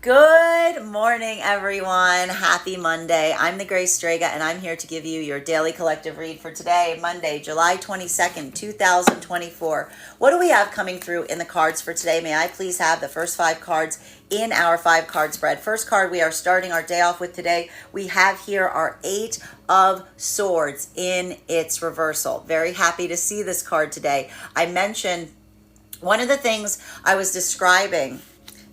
Good morning, everyone. Happy Monday. I'm the Grace Strega, and I'm here to give you your daily collective read for today, Monday, July 22nd, 2024. What do we have coming through in the cards for today? May I please have the first 5 cards in our 5-card spread? First card we are starting our day off with today, we have here our 8 of Swords in its reversal. Very happy to see this card today. I mentioned one of the things I was describing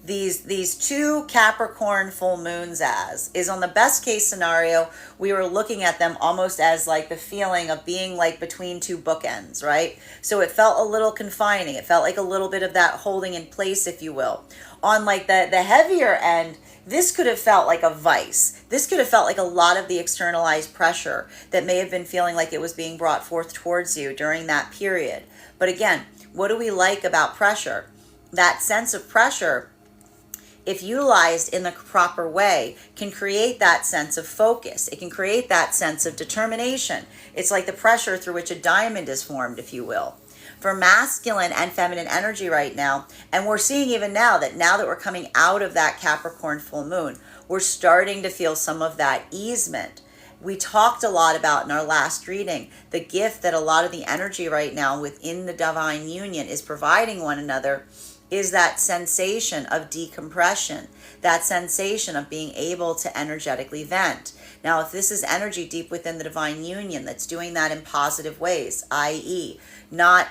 these 2 Capricorn full moons as is, on the best case scenario, we were looking at them almost as like the feeling of being like between 2 bookends, right? So it felt a little confining. It felt like a little bit of that holding in place, if you will. On like the heavier end, this could have felt like a vice. This could have felt like a lot of the externalized pressure that may have been feeling like it was being brought forth towards you during that period. But again, what do we like about pressure? That sense of pressure, if utilized in the proper way, can create that sense of focus. It can create that sense of determination. It's like the pressure through which a diamond is formed, if you will. For masculine and feminine energy right now, and we're seeing even now that we're coming out of that Capricorn full moon, we're starting to feel some of that easement. We talked a lot about in our last reading the gift that a lot of the energy right now within the divine union is providing one another is that sensation of decompression, that sensation of being able to energetically vent. Now, if this is energy deep within the divine union that's doing that in positive ways, i.e., not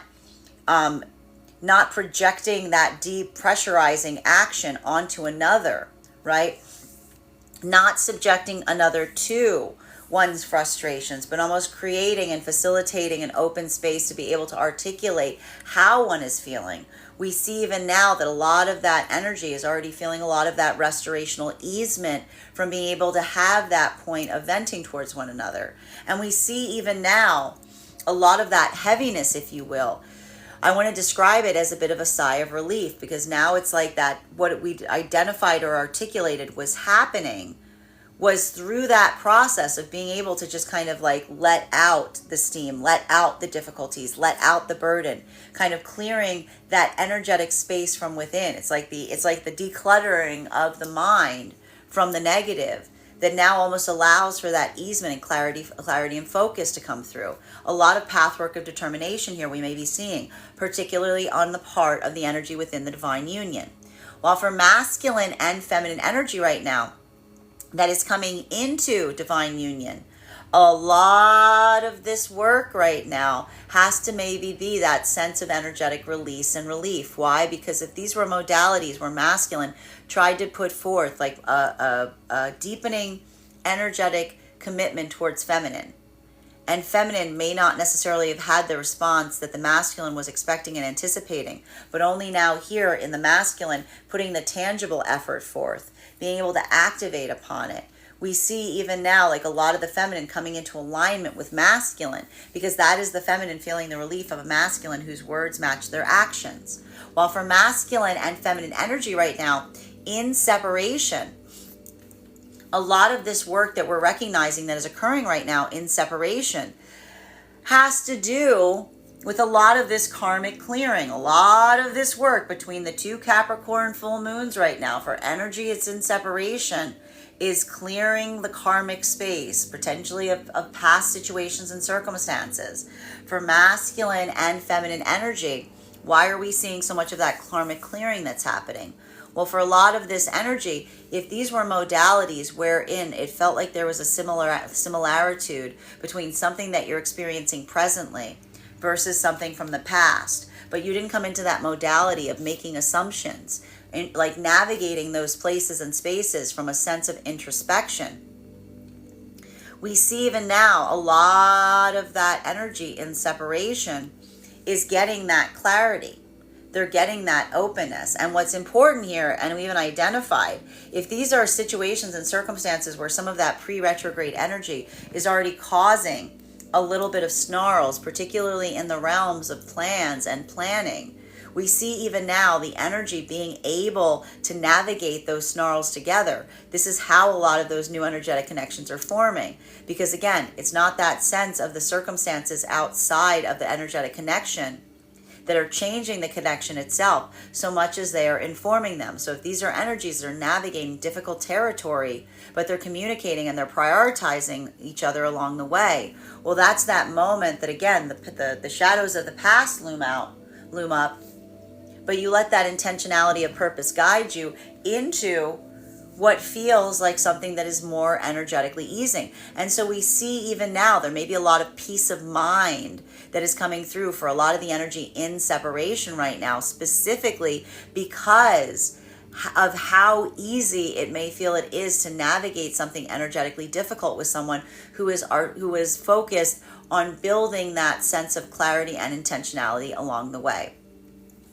projecting that deep pressurizing action onto another, right? Not subjecting another to one's frustrations, but almost creating and facilitating an open space to be able to articulate how one is feeling. We see even now that a lot of that energy is already feeling a lot of that restorational easement from being able to have that point of venting towards one another. And we see even now a lot of that heaviness, if you will. I want to describe it as a bit of a sigh of relief, because now it's like that what we identified or articulated was happening was through that process of being able to just kind of like let out the steam, let out the difficulties, let out the burden, kind of clearing that energetic space from within. It's like the decluttering of the mind from the negative that now almost allows for that easement and clarity and focus to come through. A lot of pathwork of determination here we may be seeing, particularly on the part of the energy within the divine union. While for masculine and feminine energy right now, that is coming into divine union, a lot of this work right now has to maybe be that sense of energetic release and relief. Why? Because if these were modalities where masculine tried to put forth like a deepening energetic commitment towards feminine, and feminine may not necessarily have had the response that the masculine was expecting and anticipating, but only now here in the masculine putting the tangible effort forth, being able to activate upon it. We see even now like a lot of the feminine coming into alignment with masculine, because that is the feminine feeling the relief of a masculine whose words match their actions. While for masculine and feminine energy right now, in separation, a lot of this work that we're recognizing that is occurring right now in separation has to do with a lot of this karmic clearing, a lot of this work between the 2 Capricorn full moons right now. For energy, it's in separation, is clearing the karmic space, potentially of past situations and circumstances. For masculine and feminine energy, why are we seeing so much of that karmic clearing that's happening? Well, for a lot of this energy, if these were modalities wherein it felt like there was a similaritude between something that you're experiencing presently versus something from the past, but you didn't come into that modality of making assumptions and like navigating those places and spaces from a sense of introspection, we see even now a lot of that energy in separation is getting that clarity. They're getting that openness. And what's important here, and we even identified, if these are situations and circumstances where some of that pre-retrograde energy is already causing a little bit of snarls, particularly in the realms of plans and planning, we see even now the energy being able to navigate those snarls together. This is how a lot of those new energetic connections are forming. Because again, it's not that sense of the circumstances outside of the energetic connection that are changing the connection itself so much as they are informing them. So if these are energies that are navigating difficult territory, but they're communicating and they're prioritizing each other along the way, well, that's that moment that, again, the shadows of the past loom up, but you let that intentionality of purpose guide you into what feels like something that is more energetically easing. And so we see even now there may be a lot of peace of mind that is coming through for a lot of the energy in separation right now, specifically because of how easy it may feel it is to navigate something energetically difficult with someone who is focused on building that sense of clarity and intentionality along the way.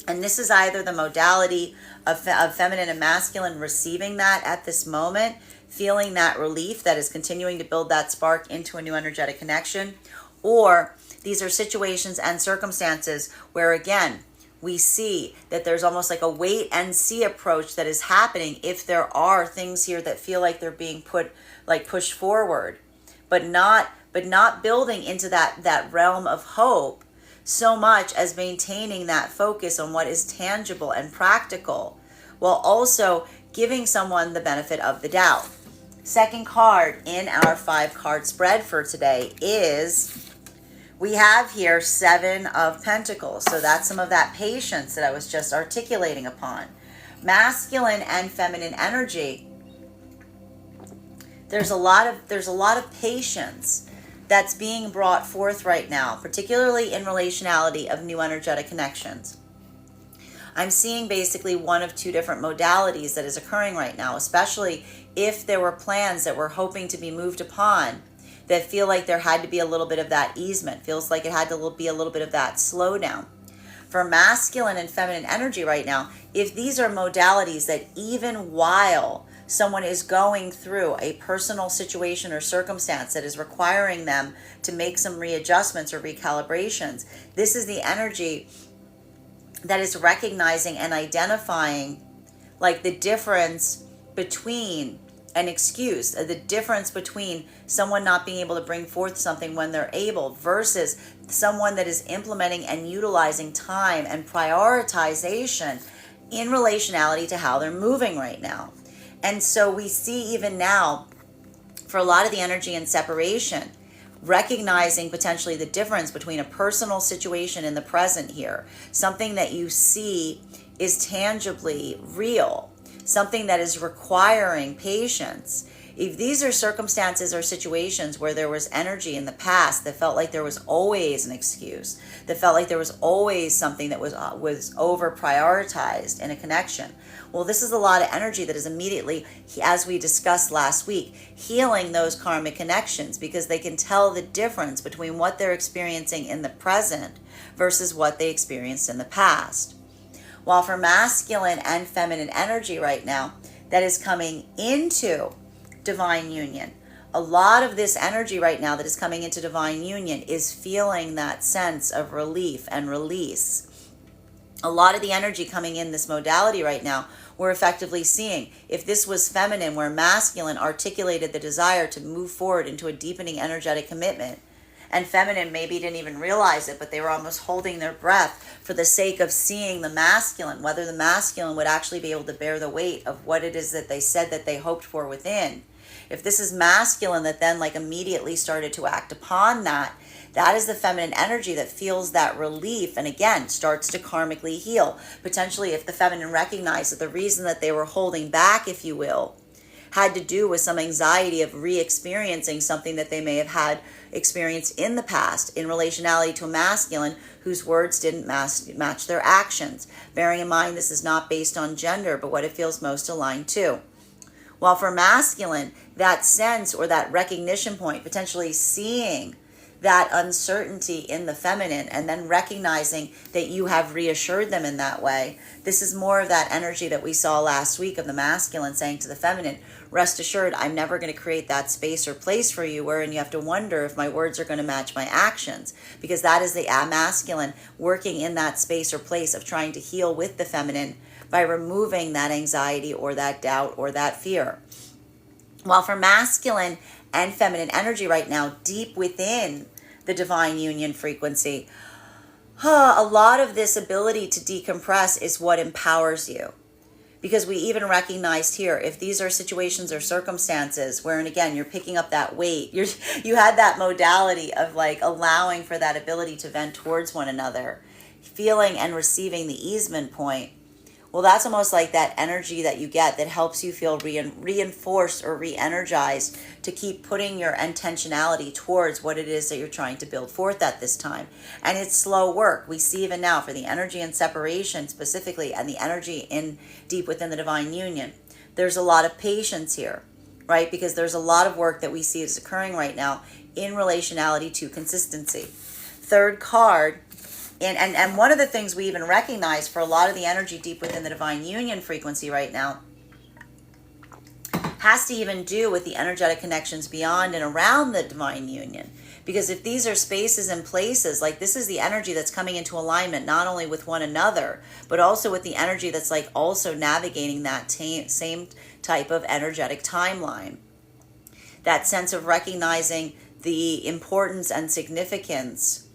And this is either the modality of feminine and masculine receiving that at this moment, feeling that relief that is continuing to build that spark into a new energetic connection, or these are situations and circumstances where, again, we see that there's almost like a wait and see approach that is happening if there are things here that feel like they're being pushed forward, but not building into that realm of hope so much as maintaining that focus on what is tangible and practical, while also giving someone the benefit of the doubt. Second card in our 5-card spread for today is, we have here 7 of Pentacles. So that's some of that patience that I was just articulating upon. Masculine and feminine energy. There's a lot of patience that's being brought forth right now, particularly in relationality of new energetic connections. I'm seeing basically one of 2 different modalities that is occurring right now, especially if there were plans that were hoping to be moved upon that feel like there had to be a little bit of that easement, feels like it had to be a little bit of that slowdown. For masculine and feminine energy right now, if these are modalities that even while someone is going through a personal situation or circumstance that is requiring them to make some readjustments or recalibrations, this is the energy that is recognizing and identifying like the difference between an excuse, the difference between someone not being able to bring forth something when they're able versus someone that is implementing and utilizing time and prioritization in relationality to how they're moving right now. And so we see even now, for a lot of the energy in separation, recognizing potentially the difference between a personal situation in the present here, something that you see is tangibly real, something that is requiring patience. If these are circumstances or situations where there was energy in the past that felt like there was always an excuse, that felt like there was always something that was over prioritized in a connection, well, this is a lot of energy that is immediately, as we discussed last week, healing those karmic connections, because they can tell the difference between what they're experiencing in the present versus what they experienced in the past. While for masculine and feminine energy right now, that is coming into divine union. A lot of this energy right now that is coming into divine union is feeling that sense of relief and release. A lot of the energy coming in this modality right now, we're effectively seeing, if this was feminine, where masculine articulated the desire to move forward into a deepening energetic commitment, and feminine maybe didn't even realize it, but they were almost holding their breath for the sake of seeing the masculine, whether the masculine would actually be able to bear the weight of what it is that they said that they hoped for within. If this is masculine that then like immediately started to act upon that, that is the feminine energy that feels that relief and again starts to karmically heal. Potentially if the feminine recognized that the reason that they were holding back, if you will, had to do with some anxiety of re-experiencing something that they may have had experienced in the past in relationality to a masculine whose words didn't match their actions. Bearing in mind this is not based on gender, but what it feels most aligned to. While for masculine, that sense or that recognition point, potentially seeing that uncertainty in the feminine and then recognizing that you have reassured them in that way. This is more of that energy that we saw last week of the masculine saying to the feminine, rest assured, I'm never going to create that space or place for you wherein you have to wonder if my words are going to match my actions, because that is the masculine working in that space or place of trying to heal with the feminine by removing that anxiety or that doubt or that fear. While for masculine and feminine energy right now, deep within the divine union frequency, A lot of this ability to decompress is what empowers you. Because we even recognized here, if these are situations or circumstances wherein, again, you're picking up that weight, you had that modality of like allowing for that ability to vent towards one another, feeling and receiving the easement point. Well, that's almost like that energy that you get that helps you feel reinforced or re-energized to keep putting your intentionality towards what it is that you're trying to build forth at this time. And it's slow work. We see even now for the energy in separation specifically and the energy in deep within the divine union, there's a lot of patience here, right? Because there's a lot of work that we see is occurring right now in relationality to consistency. Third card. And one of the things we even recognize for a lot of the energy deep within the divine union frequency right now has to even do with the energetic connections beyond and around the divine union. Because if these are spaces and places, like this is the energy that's coming into alignment, not only with one another, but also with the energy that's like also navigating that same type of energetic timeline. That sense of recognizing the importance and significance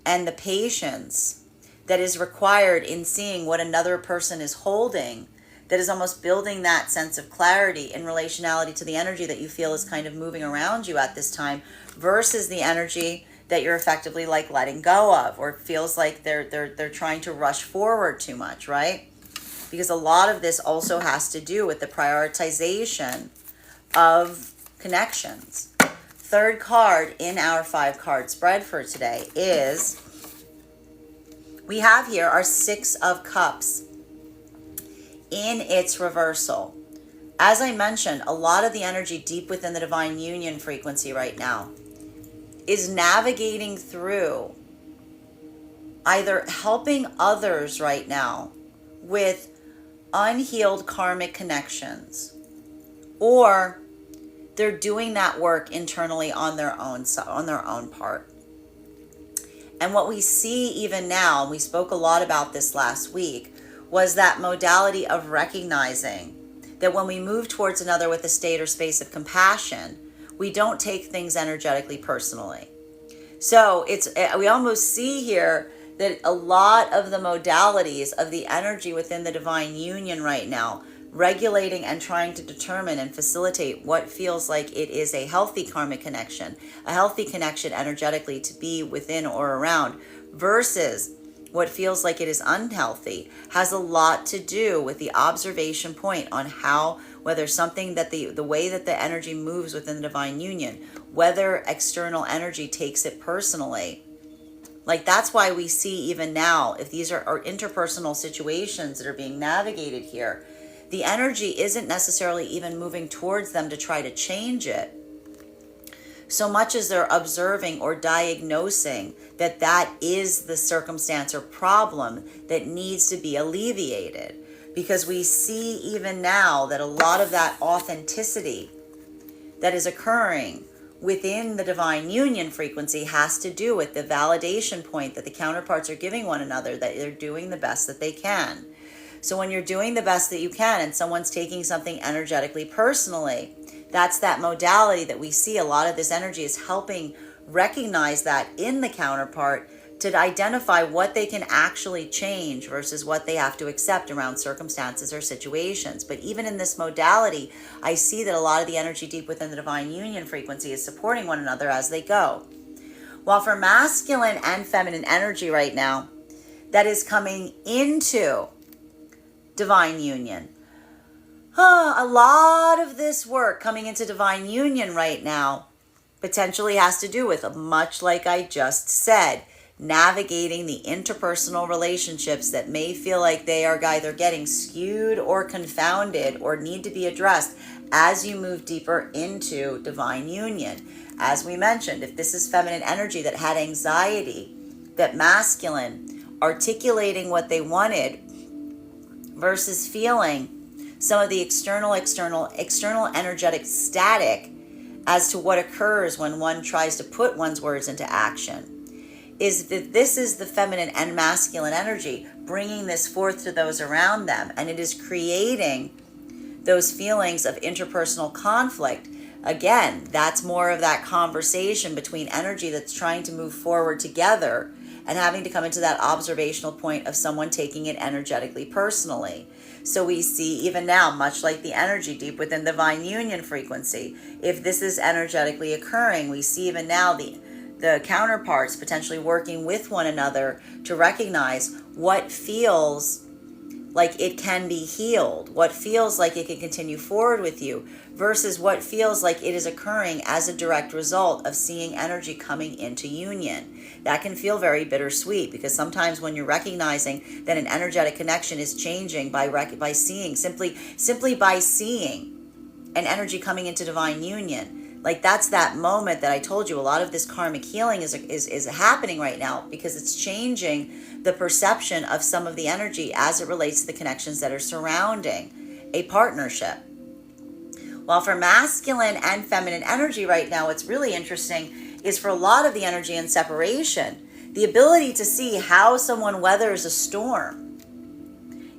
and the patience that is required in seeing what another person is holding, that is almost building that sense of clarity in relationality to the energy that you feel is kind of moving around you at this time, versus the energy that you're effectively like letting go of, or it feels like they're trying to rush forward too much, right? Because a lot of this also has to do with the prioritization of connections. Third card in our 5-card spread for today is, we have here our 6 of Cups in its reversal. As I mentioned, a lot of the energy deep within the divine union frequency right now is navigating through either helping others right now with unhealed karmic connections, or they're doing that work internally on their own part. And what we see even now, and we spoke a lot about this last week, was that modality of recognizing that when we move towards another with a state or space of compassion, we don't take things energetically personally. So we almost see here that a lot of the modalities of the energy within the divine union right now, regulating and trying to determine and facilitate what feels like it is a healthy karmic connection, a healthy connection energetically to be within or around, versus what feels like it is unhealthy, has a lot to do with the observation point on how, whether something that the way that the energy moves within the divine union, whether external energy takes it personally. Like that's why we see even now, if these are interpersonal situations that are being navigated here, the energy isn't necessarily even moving towards them to try to change it, so much as they're observing or diagnosing that that is the circumstance or problem that needs to be alleviated. Because we see even now that a lot of that authenticity that is occurring within the divine union frequency has to do with the validation point that the counterparts are giving one another, that they're doing the best that they can. So when you're doing the best that you can and someone's taking something energetically personally, that's that modality that we see. A lot of this energy is helping recognize that in the counterpart, to identify what they can actually change versus what they have to accept around circumstances or situations. But even in this modality, I see that a lot of the energy deep within the divine union frequency is supporting one another as they go. While for masculine and feminine energy right now, that is coming into divine union. A lot of this work coming into divine union right now potentially has to do with, much like I just said, navigating the interpersonal relationships that may feel like they are either getting skewed or confounded or need to be addressed as you move deeper into divine union. As we mentioned, if this is feminine energy that had anxiety, that masculine articulating what they wanted versus feeling some of the external energetic static as to what occurs when one tries to put one's words into action, is that this is the feminine and masculine energy bringing this forth to those around them, and it is creating those feelings of interpersonal conflict. Again, that's more of that conversation between energy that's trying to move forward together and having to come into that observational point of someone taking it energetically personally. So we see even now, much like the energy deep within the divine union frequency, if this is energetically occurring, we see even now the counterparts potentially working with one another to recognize what feels like it can be healed, what feels like it can continue forward with you, versus what feels like it is occurring as a direct result of seeing energy coming into union. That can feel very bittersweet, because sometimes when you're recognizing that an energetic connection is changing by seeing, simply by seeing an energy coming into divine union, like that's that moment that I told you a lot of this karmic healing is happening right now, because it's changing the perception of some of the energy as it relates to the connections that are surrounding a partnership. While for masculine and feminine energy right now, what's really interesting is for a lot of the energy in separation, the ability to see how someone weathers a storm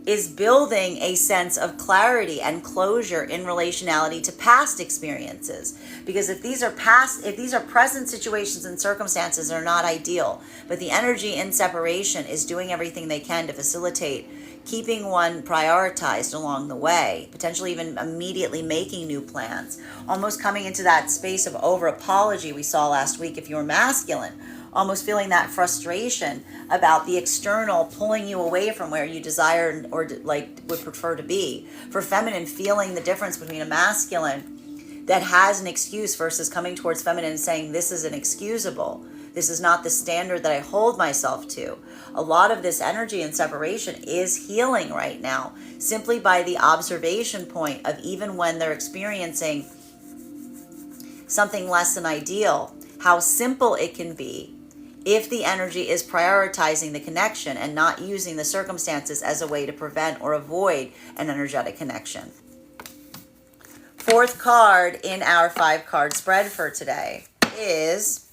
is building a sense of clarity and closure in relationality to past experiences. Because if these are present situations and circumstances that are not ideal, but the energy in separation is doing everything they can to facilitate keeping one prioritized along the way, potentially even immediately making new plans, almost coming into that space of over apology we saw last week if you were masculine, almost feeling that frustration about the external pulling you away from where you desire or like would prefer to be. For feminine, feeling the difference between a masculine that has an excuse versus coming towards feminine and saying, this is inexcusable. This is not the standard that I hold myself to. A lot of this energy and separation is healing right now, simply by the observation point of even when they're experiencing something less than ideal, how simple it can be if the energy is prioritizing the connection and not using the circumstances as a way to prevent or avoid an energetic connection. Fourth card in our 5-card spread for today is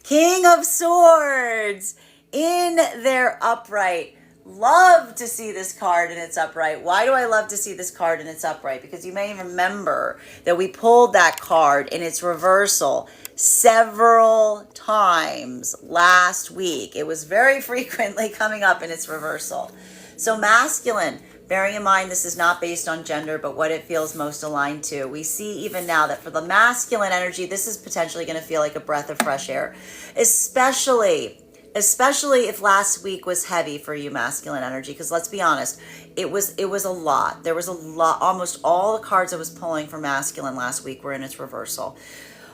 King of Swords in their upright. Love to see this card in its upright. Why do I love to see this card in its upright? Because you may remember that we pulled that card in its reversal several times last week. It was very frequently coming up in its reversal. So masculine, bearing in mind this is not based on gender, but what it feels most aligned to. We see even now that for the masculine energy, this is potentially going to feel like a breath of fresh air, especially if last week was heavy for you, masculine energy, because let's be honest, it was a lot. There was a lot. Almost all the cards I was pulling for masculine last week were in its reversal.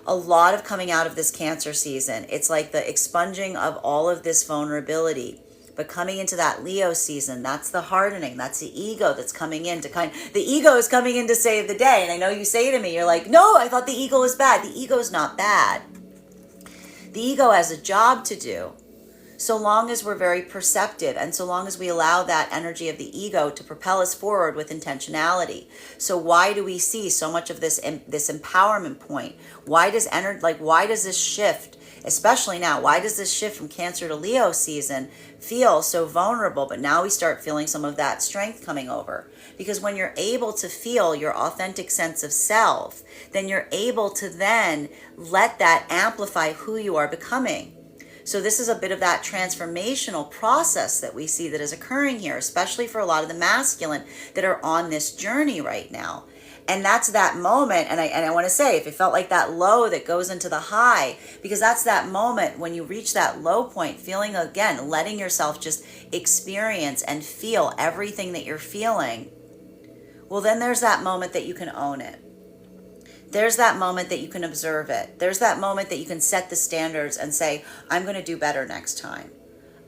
A lot of coming out of this Cancer season. It's like the expunging of all of this vulnerability. But coming into that Leo season, that's the hardening. That's the ego that's coming in to the ego is coming in to save the day. And I know you say to me, you're like, no, I thought the ego was bad. The ego is not bad. The ego has a job to do. So long as we're very perceptive and so long as we allow that energy of the ego to propel us forward with intentionality. So why do we see so much of this empowerment point? Why does this shift, especially now, why does this shift from Cancer to Leo season feel so vulnerable? But now we start feeling some of that strength coming over. Because when you're able to feel your authentic sense of self, then you're able to then let that amplify who you are becoming. So this is a bit of that transformational process that we see that is occurring here, especially for a lot of the masculine that are on this journey right now. And that's that moment, and I want to say, if it felt like that low that goes into the high, because that's that moment when you reach that low point, feeling again, letting yourself just experience and feel everything that you're feeling. Well, then there's that moment that you can own it. There's that moment that you can observe it. There's that moment that you can set the standards and say, I'm going to do better next time.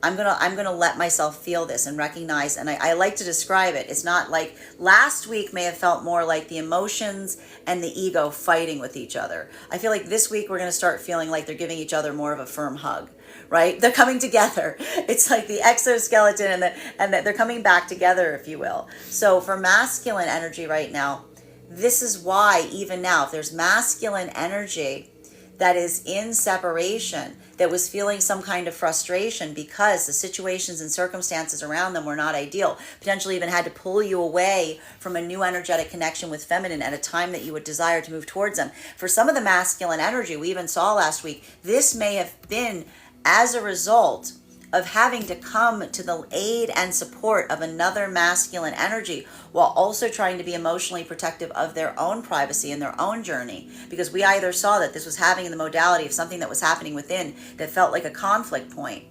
I'm gonna let myself feel this and recognize, and I like to describe it. It's not like last week may have felt more like the emotions and the ego fighting with each other. I feel like this week we're gonna start feeling like they're giving each other more of a firm hug, right? They're coming together. It's like the exoskeleton and they're coming back together, if you will. So for masculine energy right now, this is why even now, if there's masculine energy that is in separation, that was feeling some kind of frustration because the situations and circumstances around them were not ideal, potentially even had to pull you away from a new energetic connection with feminine at a time that you would desire to move towards them. For some of the masculine energy, we even saw last week, this may have been as a result of having to come to the aid and support of another masculine energy while also trying to be emotionally protective of their own privacy and their own journey. Because we either saw that this was having the modality of something that was happening within that felt like a conflict point,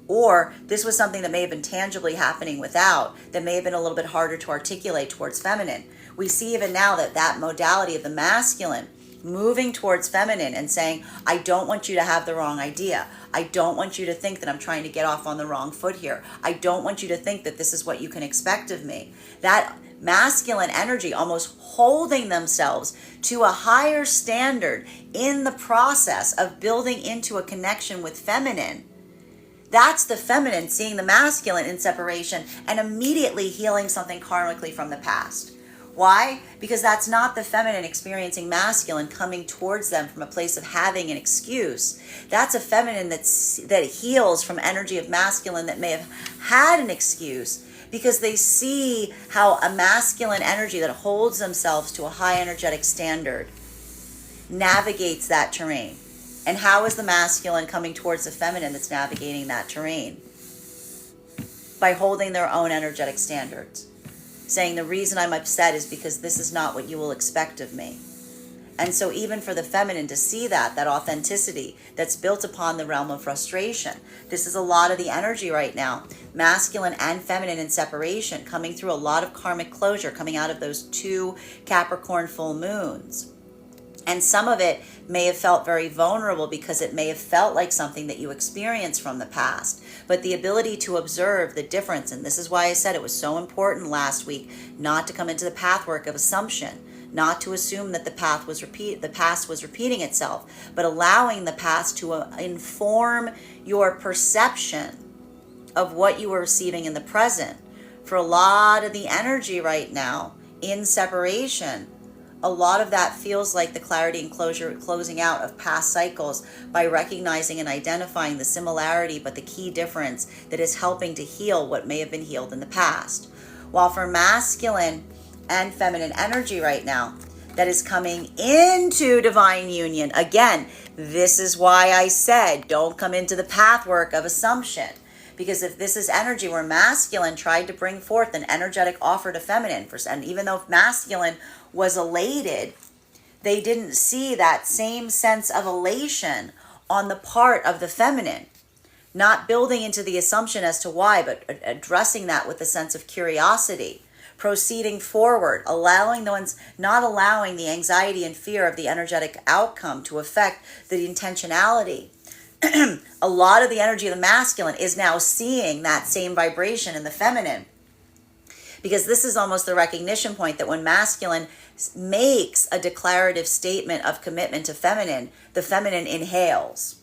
or this was something that may have been tangibly happening without, that may have been a little bit harder to articulate towards feminine. We see even now that that modality of the masculine moving towards feminine and saying, I don't want you to have the wrong idea. I don't want you to think that I'm trying to get off on the wrong foot here. I don't want you to think that this is what you can expect of me. That masculine energy almost holding themselves to a higher standard in the process of building into a connection with feminine. That's the feminine seeing the masculine in separation and immediately healing something karmically from the past. Why? Because that's not the feminine experiencing masculine coming towards them from a place of having an excuse. That's a feminine that heals from energy of masculine that may have had an excuse, because they see how a masculine energy that holds themselves to a high energetic standard navigates that terrain. And how is the masculine coming towards the feminine that's navigating that terrain? By holding their own energetic standards. Saying the reason I'm upset is because this is not what you will expect of me. And so even for the feminine to see that authenticity that's built upon the realm of frustration, this is a lot of the energy right now. Masculine and feminine in separation, coming through a lot of karmic closure, coming out of those 2 Capricorn full moons. And some of it may have felt very vulnerable because it may have felt like something that you experienced from the past. But the ability to observe the difference, and this is why I said it was so important last week not to come into the pathwork of assumption, not to assume that the past was repeating itself, but allowing the past to inform your perception of what you were receiving in the present. For a lot of the energy right now in separation, a lot of that feels like the clarity and closing out of past cycles by recognizing and identifying the similarity, but the key difference that is helping to heal what may have been healed in the past. While for masculine and feminine energy right now, that is coming into divine union. Again, this is why I said don't come into the pathwork of assumption. Because if this is energy where masculine tried to bring forth an energetic offer to feminine, and even though masculine was elated, they didn't see that same sense of elation on the part of the feminine. Not building into the assumption as to why, but addressing that with a sense of curiosity. Proceeding forward, not allowing the anxiety and fear of the energetic outcome to affect the intentionality. A lot of the energy of the masculine is now seeing that same vibration in the feminine. Because this is almost the recognition point that when masculine makes a declarative statement of commitment to feminine, the feminine inhales.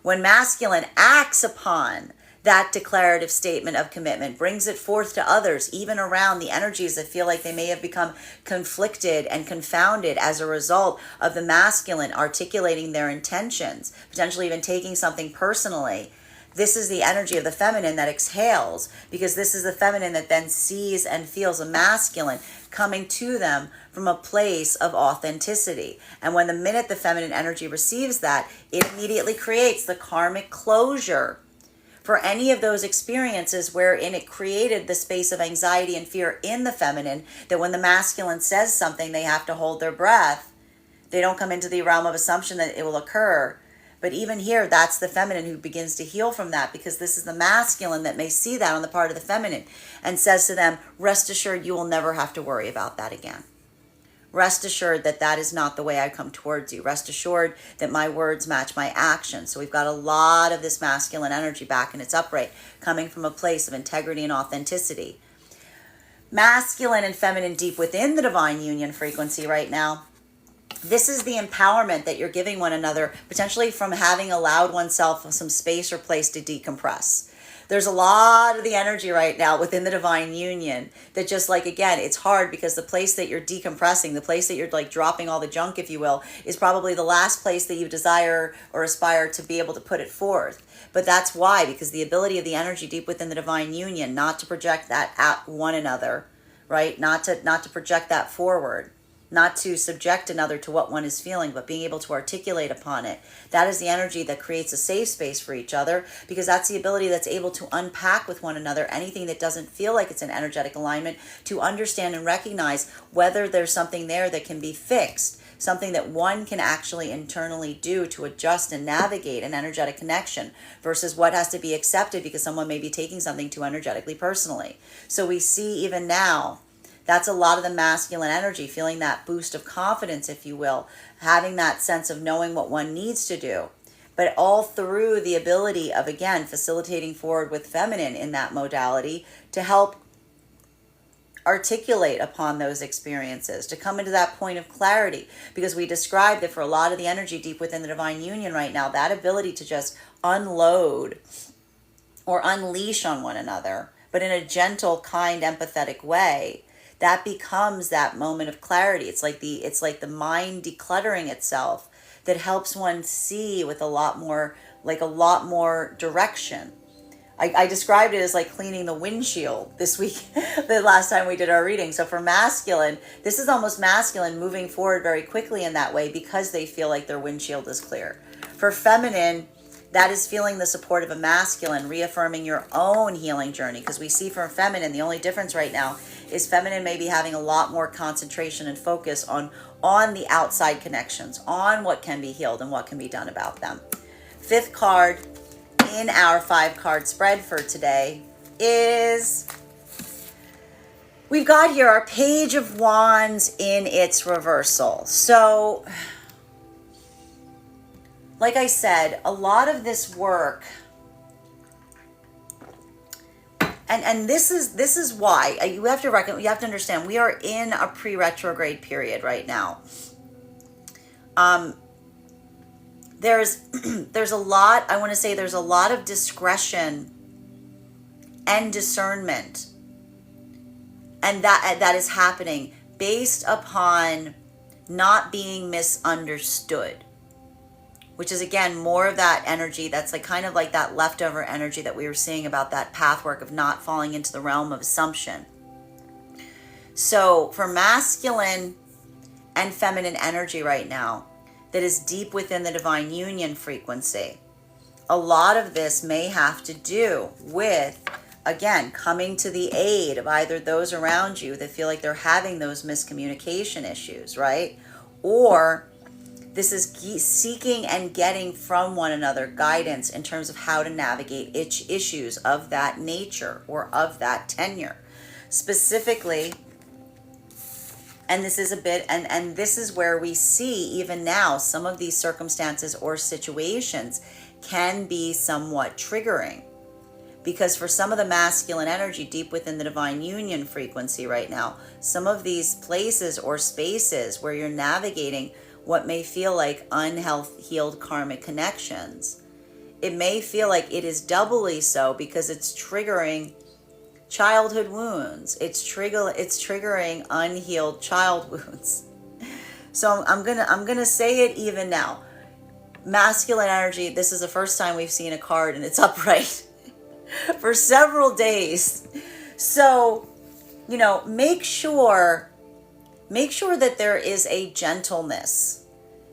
When masculine acts upon that declarative statement of commitment, brings it forth to others, even around the energies that feel like they may have become conflicted and confounded as a result of the masculine articulating their intentions, potentially even taking something personally. This is the energy of the feminine that exhales, because this is the feminine that then sees and feels a masculine coming to them from a place of authenticity. And when the minute the feminine energy receives that, it immediately creates the karmic closure for any of those experiences wherein it created the space of anxiety and fear in the feminine, that when the masculine says something, they have to hold their breath. They don't come into the realm of assumption that it will occur. But even here, that's the feminine who begins to heal from that, because this is the masculine that may see that on the part of the feminine and says to them, rest assured, you will never have to worry about that again. Rest assured that that is not the way I come towards you. Rest assured that my words match my actions. So we've got a lot of this masculine energy back in its upright, coming from a place of integrity and authenticity. Masculine and feminine deep within the divine union frequency right now. This is the empowerment that you're giving one another, potentially from having allowed oneself some space or place to decompress. There's a lot of the energy right now within the divine union that just like, again, it's hard because the place that you're decompressing, the place that you're like dropping all the junk, if you will, is probably the last place that you desire or aspire to be able to put it forth. But that's why, because the ability of the energy deep within the divine union, not to project that at one another, right? Not to project that forward, not to subject another to what one is feeling, but being able to articulate upon it. That is the energy that creates a safe space for each other, because that's the ability that's able to unpack with one another anything that doesn't feel like it's an energetic alignment, to understand and recognize whether there's something there that can be fixed, something that one can actually internally do to adjust and navigate an energetic connection versus what has to be accepted because someone may be taking something too energetically personally. So we see even now, that's a lot of the masculine energy, feeling that boost of confidence, if you will, having that sense of knowing what one needs to do, but all through the ability of, again, facilitating forward with feminine in that modality to help articulate upon those experiences, to come into that point of clarity, because we described that for a lot of the energy deep within the divine union right now, that ability to just unload or unleash on one another, but in a gentle, kind, empathetic way, that becomes that moment of clarity. It's like the mind decluttering itself that helps one see with a lot more direction. I described it as like cleaning the windshield this week, the last time we did our reading. So for masculine, this is almost masculine moving forward very quickly in that way because they feel like their windshield is clear. For feminine, that is feeling the support of a masculine, reaffirming your own healing journey. Because we see from feminine, the only difference right now is feminine may be having a lot more concentration and focus on the outside connections, on what can be healed and what can be done about them. Fifth card in our 5-card spread for today is, we've got here our Page of Wands in its reversal. So, like I said, a lot of this work, and this is why you have to understand, we are in a pre-retrograde period right now. There's a lot, I want to say there's a lot of discretion and discernment, and that is happening based upon not being misunderstood, which is again more of that energy that's like kind of like that leftover energy that we were seeing about that pathwork of not falling into the realm of assumption. So for masculine and feminine energy right now, that is deep within the divine union frequency, a lot of this may have to do with, again, coming to the aid of either those around you that feel like they're having those miscommunication issues, right? Or this is seeking and getting from one another guidance in terms of how to navigate issues of that nature or of that tenure. Specifically, and this is a bit, and this is where we see even now some of these circumstances or situations can be somewhat triggering. Because for some of the masculine energy deep within the divine union frequency right now, some of these places or spaces where you're navigating what may feel like unhealed karmic connections, it may feel like it is doubly so because it's triggering childhood wounds. It's triggering unhealed child wounds. So I'm gonna say it even now. Masculine energy, this is the first time we've seen a card and it's upright for several days. So, make sure that there is a gentleness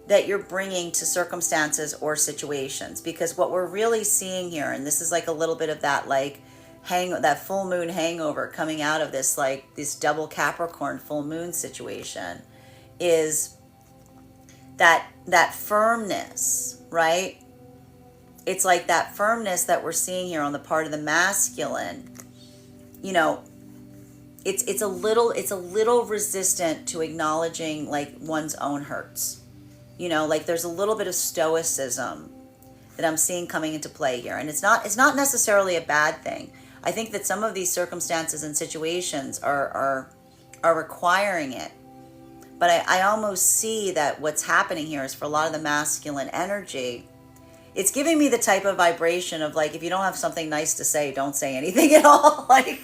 that you're bringing to circumstances or situations, because what we're really seeing here, and this is like a little bit of that that full moon hangover coming out of this, like this double Capricorn full moon situation, is that firmness, right? It's like that firmness that we're seeing here on the part of the masculine. It's a little resistant to acknowledging like one's own hurts. Like there's a little bit of stoicism that I'm seeing coming into play here, and it's not necessarily a bad thing. I think that some of these circumstances and situations are requiring it. But I almost see that what's happening here is for a lot of the masculine energy, it's giving me the type of vibration of like, if you don't have something nice to say, don't say anything at all. Like,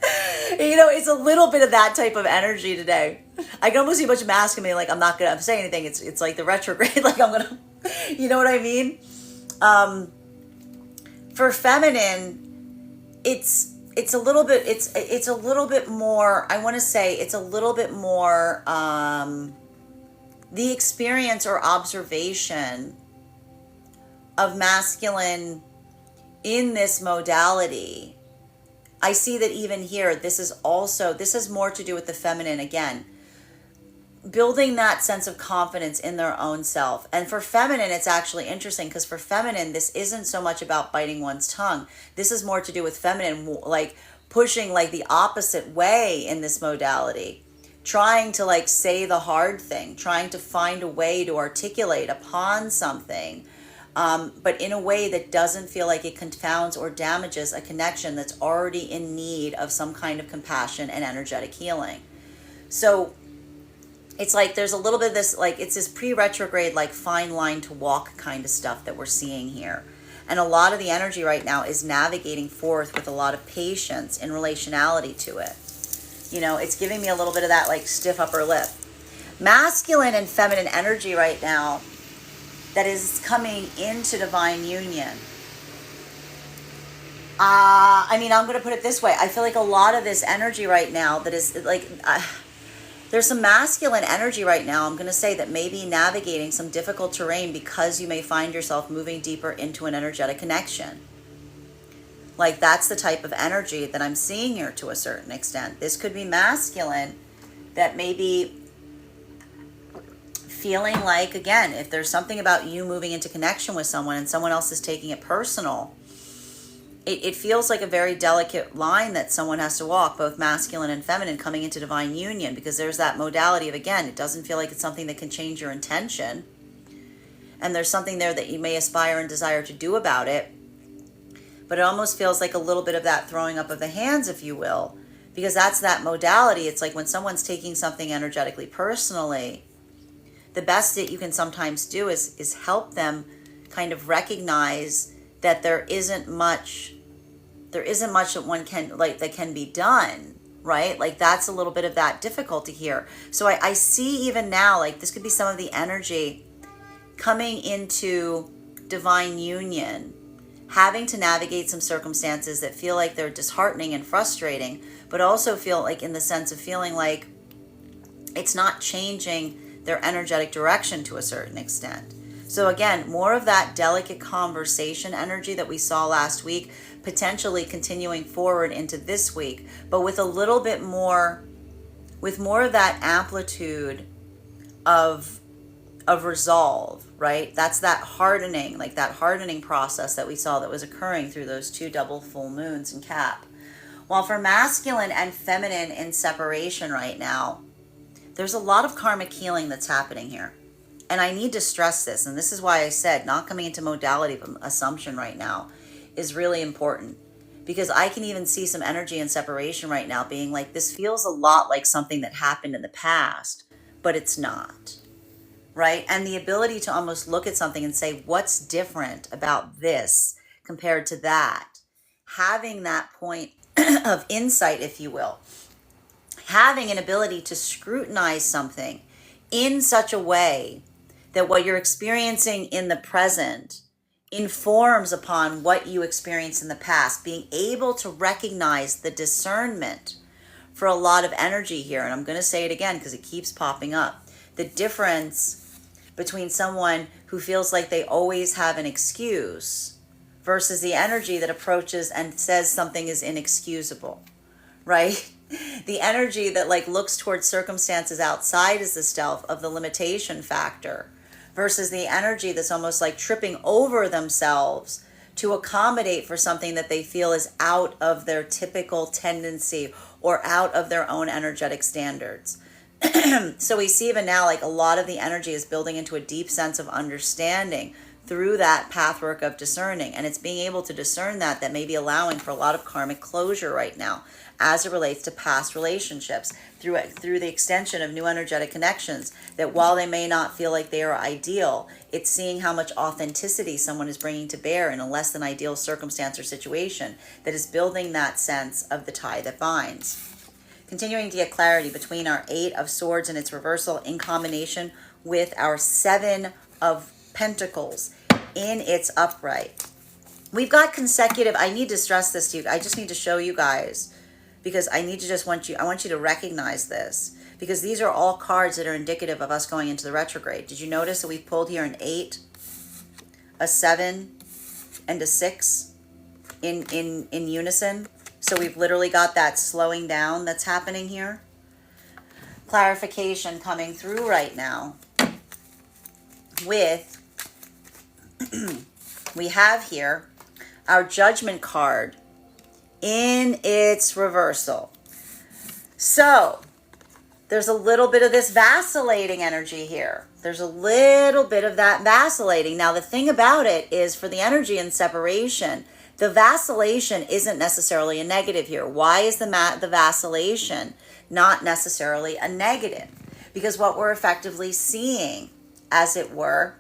it's a little bit of that type of energy today. I can almost see a bunch of masculine, like, I'm not going to say anything. It's like the retrograde, like I'm going to, you know what I mean? For feminine, it's a little bit, it's a little bit more, I want to say it's a little bit more, the experience or observation of masculine in this modality. I see that even here, this is more to do with the feminine again, building that sense of confidence in their own self. And for feminine, it's actually interesting because for feminine, this isn't so much about biting one's tongue. This is more to do with feminine, like pushing like the opposite way in this modality, trying to like say the hard thing, trying to find a way to articulate upon something, but in a way that doesn't feel like it confounds or damages a connection that's already in need of some kind of compassion and energetic healing. So it's like there's a little bit of this, like it's this pre-retrograde, like fine line to walk kind of stuff that we're seeing here. And a lot of the energy right now is navigating forth with a lot of patience in relationality to it. It's giving me a little bit of that like stiff upper lip. Masculine and feminine energy right now that is coming into divine union. I'm going to put it this way. I feel like a lot of this energy right now that is like, there's some masculine energy right now, I'm going to say, that may be navigating some difficult terrain because you may find yourself moving deeper into an energetic connection. Like that's the type of energy that I'm seeing here to a certain extent. This could be masculine that may be feeling like, again, if there's something about you moving into connection with someone and someone else is taking it personal, it feels like a very delicate line that someone has to walk, both masculine and feminine, coming into divine union, because there's that modality of, again, it doesn't feel like it's something that can change your intention. And there's something there that you may aspire and desire to do about it. But it almost feels like a little bit of that throwing up of the hands, if you will, because that's that modality. It's like when someone's taking something energetically personally, the best that you can sometimes do is help them kind of recognize that there isn't much that one can, like, that can be done, right? Like that's a little bit of that difficulty here. So I see even now, like this could be some of the energy coming into divine union, having to navigate some circumstances that feel like they're disheartening and frustrating, but also feel like in the sense of feeling like it's not changing their energetic direction to a certain extent. So again, more of that delicate conversation energy that we saw last week, potentially continuing forward into this week, but with a little bit more, with more of that amplitude of resolve, right? That's that hardening, like that hardening process that we saw that was occurring through those 2 double full moons in Cap. While for masculine and feminine in separation right now, there's a lot of karmic healing that's happening here. And I need to stress this, and this is why I said not coming into modality of assumption right now is really important, because I can even see some energy in separation right now being like, this feels a lot like something that happened in the past, but it's not, right? And the ability to almost look at something and say, what's different about this compared to that? Having that point of insight, if you will, having an ability to scrutinize something in such a way that what you're experiencing in the present informs upon what you experienced in the past, being able to recognize the discernment for a lot of energy here. And I'm going to say it again because it keeps popping up. The difference between someone who feels like they always have an excuse versus the energy that approaches and says something is inexcusable, right? The energy that like looks towards circumstances outside as the self of the limitation factor versus the energy that's almost like tripping over themselves to accommodate for something that they feel is out of their typical tendency or out of their own energetic standards. So we see even now like a lot of the energy is building into a deep sense of understanding through that pathwork of discerning. And it's being able to discern that may be allowing for a lot of karmic closure right now. as it relates to past relationships through the extension of new energetic connections, that while they may not feel like they are ideal, it's seeing how much authenticity someone is bringing to bear in a less than ideal circumstance or situation that is building that sense of the tie that binds. Continuing to get clarity between our 8 of Swords and its reversal in combination with our 7 of Pentacles in its upright. We've got consecutive, I need to stress this to you, I just need to show you guys, because I want you to recognize this, because these are all cards that are indicative of us going into the retrograde. Did you notice that we've pulled here an 8, a 7, and a 6 in unison? So we've literally got that slowing down that's happening here. Clarification coming through right now with, we have here our Judgment card in its reversal. So there's a little bit of this vacillating energy here. There's a little bit of that vacillating. Now, the thing about it is, for the energy in separation, the vacillation isn't necessarily a negative here. Why is the vacillation not necessarily a negative? Because what we're effectively seeing, as it were,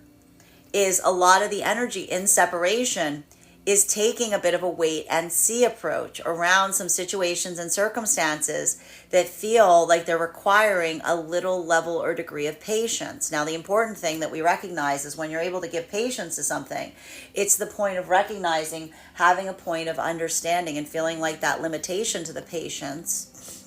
is a lot of the energy in separation is taking a bit of a wait and see approach around some situations and circumstances that feel like they're requiring a little level or degree of patience. Now, the important thing that we recognize is when you're able to give patience to something, it's the point of recognizing, having a point of understanding and feeling like that limitation to the patience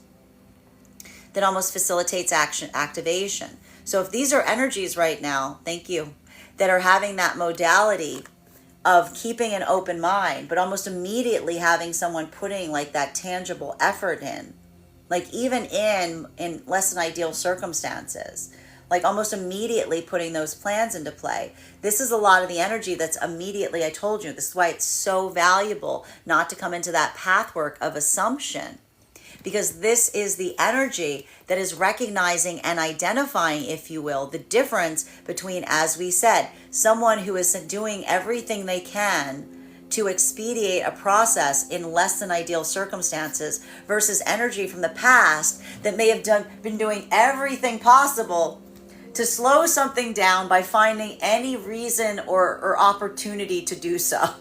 that almost facilitates activation. So if these are energies right now, thank you, that are having that modality of keeping an open mind, but almost immediately having someone putting like that tangible effort in, like even in less than ideal circumstances, like almost immediately putting those plans into play. This is a lot of the energy that's immediately, I told you, this is why it's so valuable not to come into that pathwork of assumption, because this is the energy that is recognizing and identifying, if you will, the difference between, as we said, someone who is doing everything they can to expedite a process in less than ideal circumstances versus energy from the past that may have been doing everything possible to slow something down by finding any reason or opportunity to do so.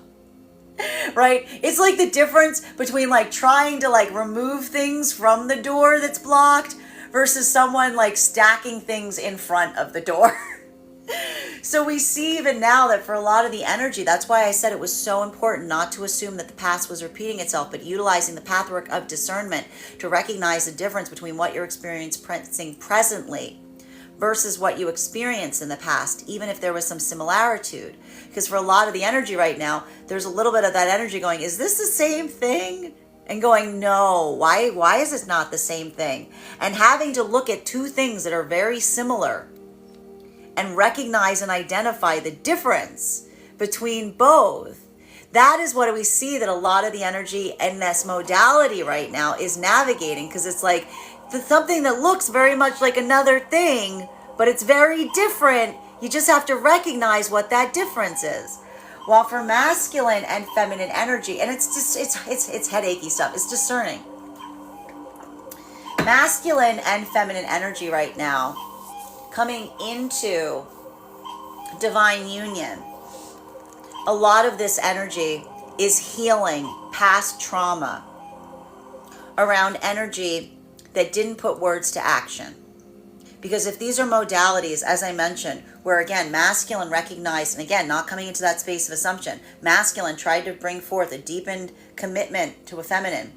Right? It's like the difference between like trying to like remove things from the door that's blocked versus someone like stacking things in front of the door. So we see even now that for a lot of the energy, that's why I said it was so important not to assume that the past was repeating itself, but utilizing the pathwork of discernment to recognize the difference between what you're experiencing presently versus what you experienced in the past, even if there was some similaritude. Because for a lot of the energy right now, there's a little bit of that energy going, is this the same thing? And going, no, why is it not the same thing? And having to look at two things that are very similar and recognize and identify the difference between both. That is what we see that a lot of the energy in this modality right now is navigating, because it's like something that looks very much like another thing, but it's very different. You just have to recognize what that difference is. While for masculine and feminine energy, and it's just it's headachy stuff, it's discerning. Masculine and feminine energy right now coming into divine union. A lot of this energy is healing past trauma around energy that didn't put words to action. Because if these are modalities, as I mentioned, where again, masculine recognized, and again, not coming into that space of assumption, masculine tried to bring forth a deepened commitment to a feminine.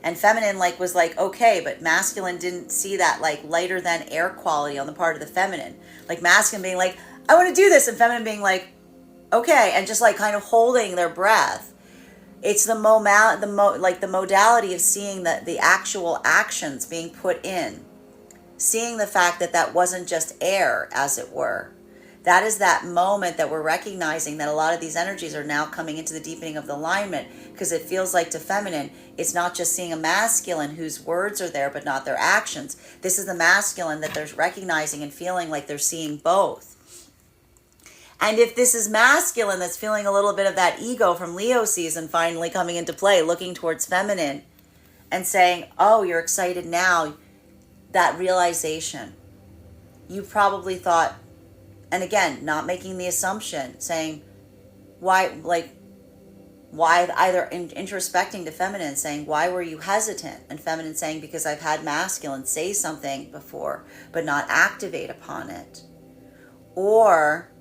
And feminine was okay, but masculine didn't see that lighter than air quality on the part of the feminine. Like masculine being like, I want to do this, and feminine being like, okay, and just kind of holding their breath. It's the modality of seeing the actual actions being put in. Seeing the fact that wasn't just air, as it were. That is that moment that we're recognizing that a lot of these energies are now coming into the deepening of the alignment, because it feels like to feminine, it's not just seeing a masculine whose words are there but not their actions. This is the masculine that they're recognizing and feeling like they're seeing both. And if this is masculine that's feeling a little bit of that ego from Leo season finally coming into play, looking towards feminine, and saying, oh, you're excited now, that realization. You probably thought, and again, not making the assumption, saying, why, either introspecting to feminine, saying, why were you hesitant? And feminine saying, because I've had masculine say something before, but not activate upon it. Or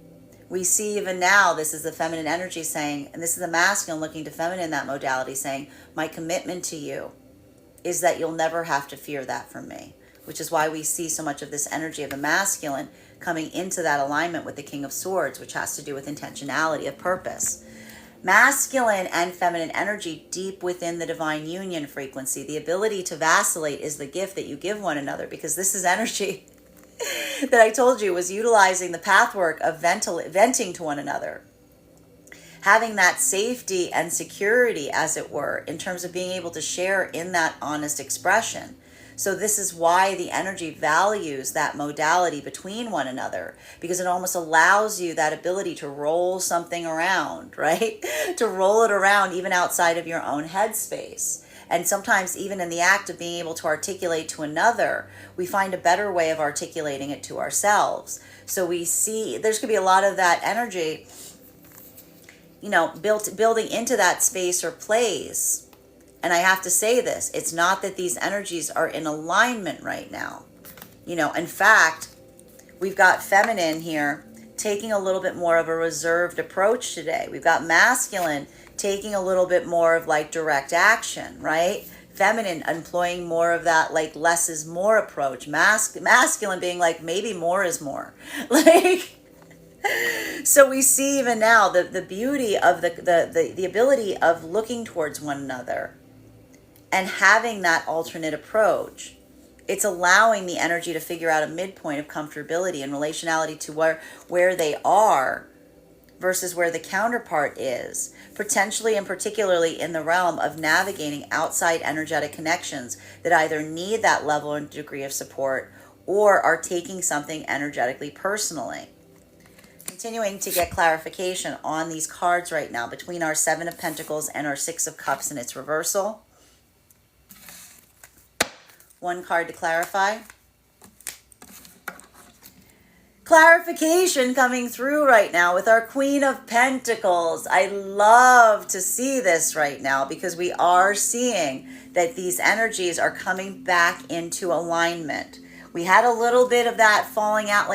we see even now, this is the feminine energy saying, and this is the masculine looking to feminine in that modality saying, my commitment to you is that you'll never have to fear that from me, which is why we see so much of this energy of the masculine coming into that alignment with the King of Swords, which has to do with intentionality of purpose. Masculine and feminine energy deep within the divine union frequency. The ability to vacillate is the gift that you give one another, because this is energy that I told you was utilizing the pathwork of venting to one another. Having that safety and security, as it were, in terms of being able to share in that honest expression. So this is why the energy values that modality between one another, because it almost allows you that ability to roll something around, right? To roll it around even outside of your own headspace. And sometimes even in the act of being able to articulate to another, we find a better way of articulating it to ourselves. So we see there's going to be a lot of that energy, building into that space or place. And I have to say this, it's not that these energies are in alignment right now. In fact, we've got feminine here taking a little bit more of a reserved approach today. We've got masculine taking a little bit more of direct action, right? Feminine employing more of that less is more approach. Masculine being maybe more is more. So we see even now the beauty of the ability of looking towards one another and having that alternate approach. It's allowing the energy to figure out a midpoint of comfortability and relationality to where they are versus where the counterpart is, potentially and particularly in the realm of navigating outside energetic connections that either need that level and degree of support or are taking something energetically personally. Continuing to get clarification on these cards right now between our Seven of Pentacles and our Six of Cups in its reversal. One card to clarify. Clarification coming through right now with our Queen of Pentacles. I love to see this right now because we are seeing that these energies are coming back into alignment. We had a little bit of that falling out,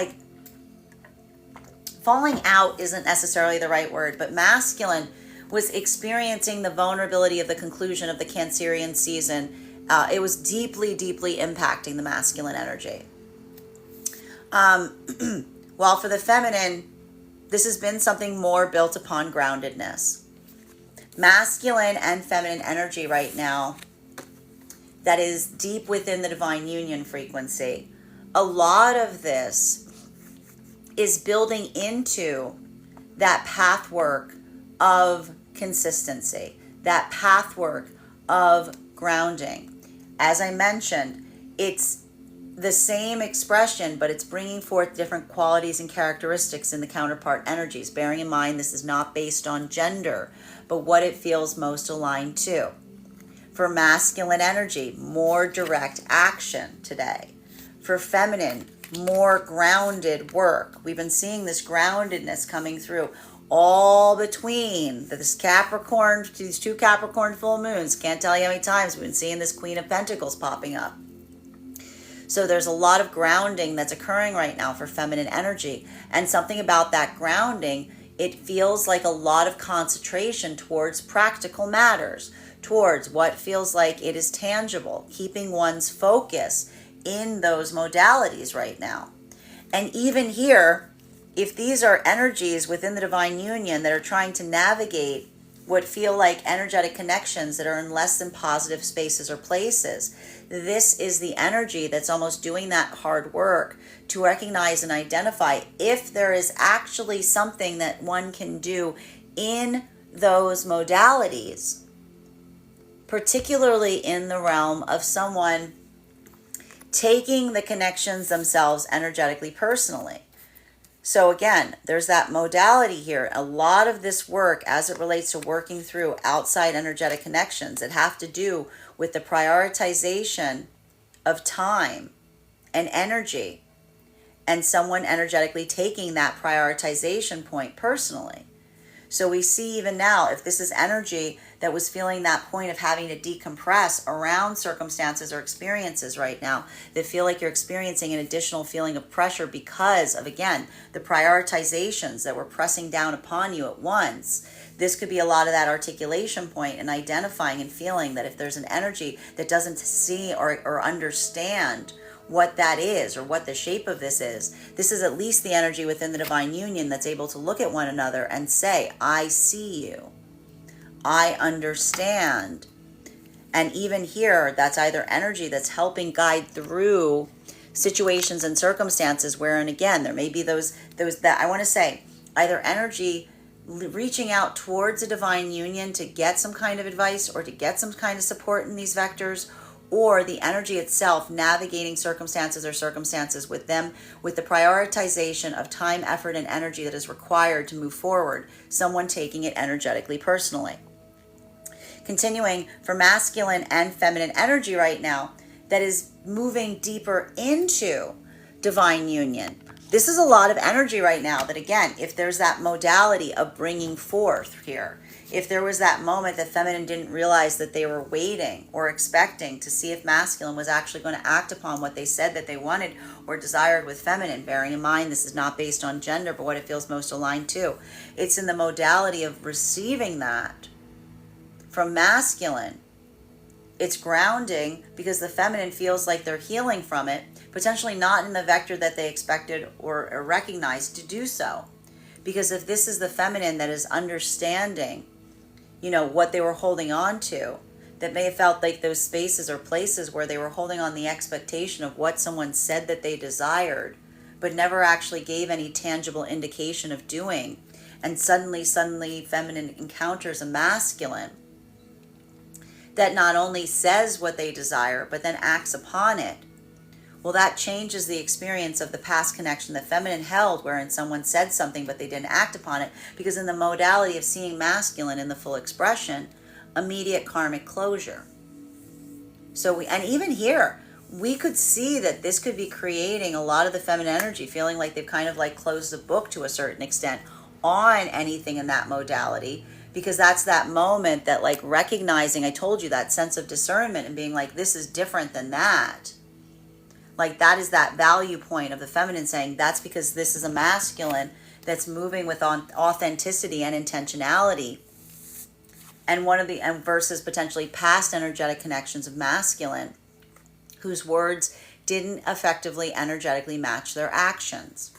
falling out isn't necessarily the right word, but masculine was experiencing the vulnerability of the conclusion of the Cancerian season. It was deeply, deeply impacting the masculine energy. While for the feminine, this has been something more built upon groundedness. Masculine and feminine energy right now that is deep within the divine union frequency. A lot of this is building into that pathwork of consistency, that pathwork of grounding. As I mentioned, it's the same expression, but it's bringing forth different qualities and characteristics in the counterpart energies. Bearing in mind, this is not based on gender, but what it feels most aligned to. For masculine energy, more direct action today. For feminine, more grounded work. We've been seeing this groundedness coming through all between these two Capricorn full moons. Can't tell you how many times we've been seeing this Queen of Pentacles popping up. So there's a lot of grounding that's occurring right now for feminine energy. And something about that grounding, it feels like a lot of concentration towards practical matters, towards what feels like it is tangible, keeping one's focus in those modalities right now. And even here, if these are energies within the divine union that are trying to navigate what feel like energetic connections that are in less than positive spaces or places, this is the energy that's almost doing that hard work to recognize and identify if there is actually something that one can do in those modalities, particularly in the realm of someone taking the connections themselves energetically personally. So again, there's that modality here. A lot of this work as it relates to working through outside energetic connections that have to do with the prioritization of time and energy, and someone energetically taking that prioritization point personally. So we see even now, if this is energy that was feeling that point of having to decompress around circumstances or experiences right now, that feel like you're experiencing an additional feeling of pressure because of, again, the prioritizations that were pressing down upon you at once. This could be a lot of that articulation point and identifying and feeling that if there's an energy that doesn't see or understand what that is or what the shape of this is at least the energy within the divine union that's able to look at one another and say, I see you, I understand. And even here, that's either energy that's helping guide through situations and circumstances wherein, again, there may be those that I want to say, either energy reaching out towards a divine union to get some kind of advice or to get some kind of support in these vectors, or the energy itself navigating circumstances with them, with the prioritization of time, effort, and energy that is required to move forward, someone taking it energetically personally. Continuing for masculine and feminine energy right now, that is moving deeper into divine union. This is a lot of energy right now that, again, if there's that modality of bringing forth here, if there was that moment that feminine didn't realize that they were waiting or expecting to see if masculine was actually going to act upon what they said that they wanted or desired with feminine, bearing in mind this is not based on gender, but what it feels most aligned to. It's in the modality of receiving that from masculine. It's grounding because the feminine feels like they're healing from it, potentially not in the vector that they expected or recognized to do so. Because if this is the feminine that is understanding, what they were holding on to, that may have felt like those spaces or places where they were holding on the expectation of what someone said that they desired, but never actually gave any tangible indication of doing. And suddenly feminine encounters a masculine that not only says what they desire, but then acts upon it. Well, that changes the experience of the past connection that feminine held, wherein someone said something but they didn't act upon it, because in the modality of seeing masculine in the full expression, immediate karmic closure. So and even here, we could see that this could be creating a lot of the feminine energy, feeling like they've kind of like closed the book to a certain extent on anything in that modality, because that's that moment that, like, recognizing, I told you, that sense of discernment and being like, this is different than that. Like, that is that value point of the feminine saying, that's because this is a masculine that's moving with authenticity and intentionality. And versus potentially past energetic connections of masculine, whose words didn't effectively energetically match their actions.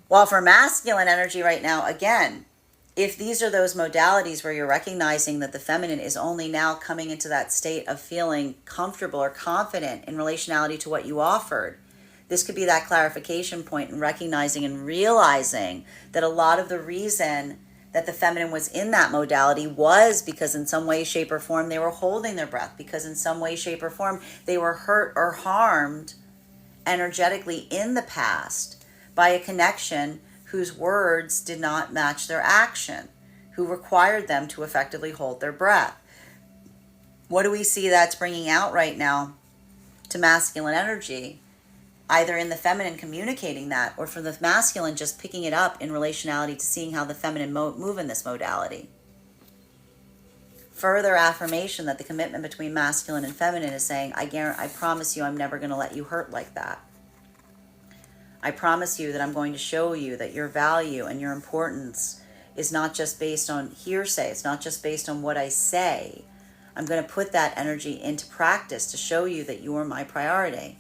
While for masculine energy right now, again, if these are those modalities where you're recognizing that the feminine is only now coming into that state of feeling comfortable or confident in relationality to what you offered, this could be that clarification point in recognizing and realizing that a lot of the reason that the feminine was in that modality was because in some way, shape, or form they were holding their breath, because in some way, shape, or form they were hurt or harmed energetically in the past by a connection whose words did not match their action, who required them to effectively hold their breath. What do we see that's bringing out right now to masculine energy? Either in the feminine communicating that, or from the masculine just picking it up in relationality to seeing how the feminine move in this modality. Further affirmation that the commitment between masculine and feminine is saying, I promise you I'm never going to let you hurt like that. I promise you that I'm going to show you that your value and your importance is not just based on hearsay. It's not just based on what I say. I'm going to put that energy into practice to show you that you are my priority.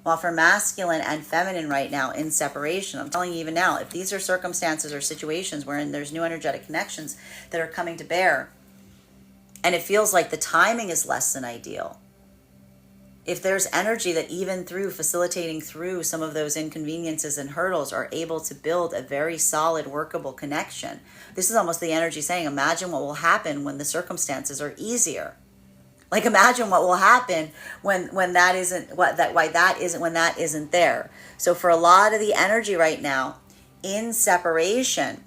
While for masculine and feminine right now in separation, I'm telling you even now, if these are circumstances or situations wherein there's new energetic connections that are coming to bear, and it feels like the timing is less than ideal, if there's energy that even through facilitating through some of those inconveniences and hurdles are able to build a very solid, workable connection, this is almost the energy saying, imagine what will happen when the circumstances are easier. Like imagine what will happen when that isn't when that isn't there. So for a lot of the energy right now in separation,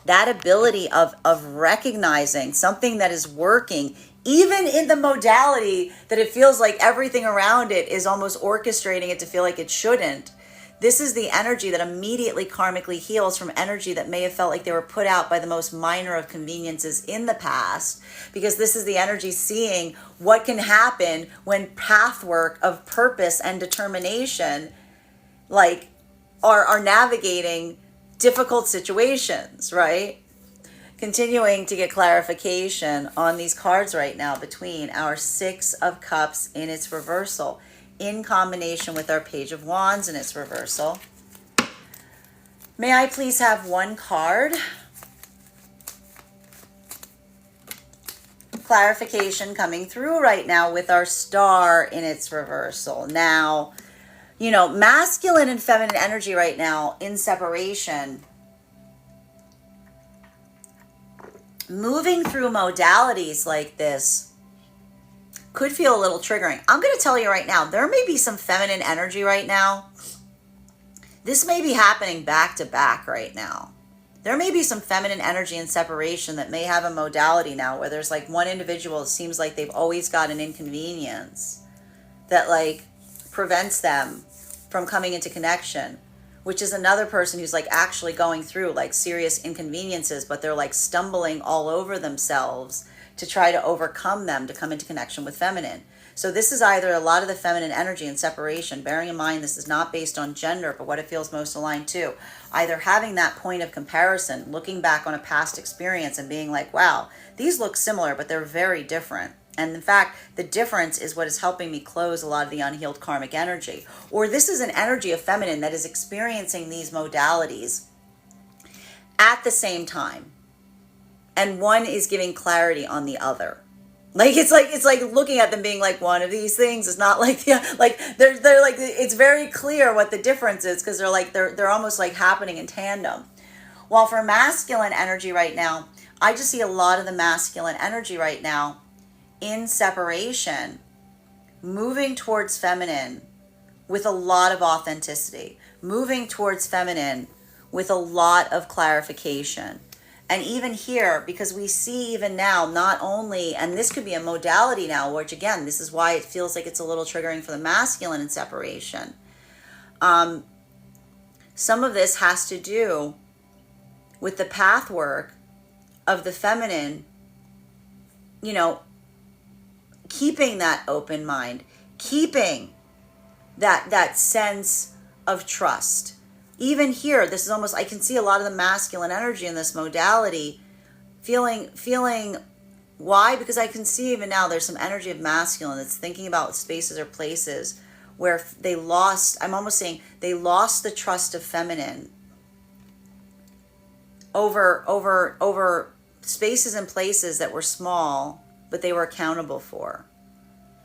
that ability of recognizing something that is working, even in the modality that it feels like everything around it is almost orchestrating it to feel like it shouldn't. This is the energy that immediately karmically heals from energy that may have felt like they were put out by the most minor of conveniences in the past, because this is the energy seeing what can happen when pathwork of purpose and determination like are navigating difficult situations, right? Continuing to get clarification on these cards right now between our Six of Cups in its reversal in combination with our Page of Wands in its reversal. May I please have one card? Clarification coming through right now with our Star in its reversal. Now, you know, masculine and feminine energy right now in separation, moving through modalities like this could feel a little triggering. I'm going to tell you right now, there may be some feminine energy right now. This may be happening back to back right now. There may be some feminine energy in separation that may have a modality now where there's like one individual, it seems like they've always got an inconvenience that like prevents them from coming into connection, which is another person who's like actually going through like serious inconveniences, but they're like stumbling all over themselves to try to overcome them to come into connection with feminine. So this is either a lot of the feminine energy in separation, bearing in mind this is not based on gender, but what it feels most aligned to. Either having that point of comparison, looking back on a past experience and being like, wow, these look similar, but they're very different. And in fact, the difference is what is helping me close a lot of the unhealed karmic energy. Or this is an energy of feminine that is experiencing these modalities at the same time. And one is giving clarity on the other. Like it's like looking at them being like, one of these things is not like the like they're like, it's very clear what the difference is, because they're almost like happening in tandem. While for masculine energy right now, I just see a lot of the masculine energy right now in separation, moving towards feminine with a lot of authenticity, moving towards feminine with a lot of clarification. And even here, because we see even now, not only, and this could be a modality now, which again, this is why it feels like it's a little triggering for the masculine in separation. Some of this has to do with the pathwork of the feminine, you know, keeping that open mind, keeping that sense of trust. Even here, this is almost, I can see a lot of the masculine energy in this modality feeling, why? Because I can see even now there's some energy of masculine that's thinking about spaces or places where they lost, I'm almost saying they lost the trust of feminine over spaces and places that were small, but they were accountable for.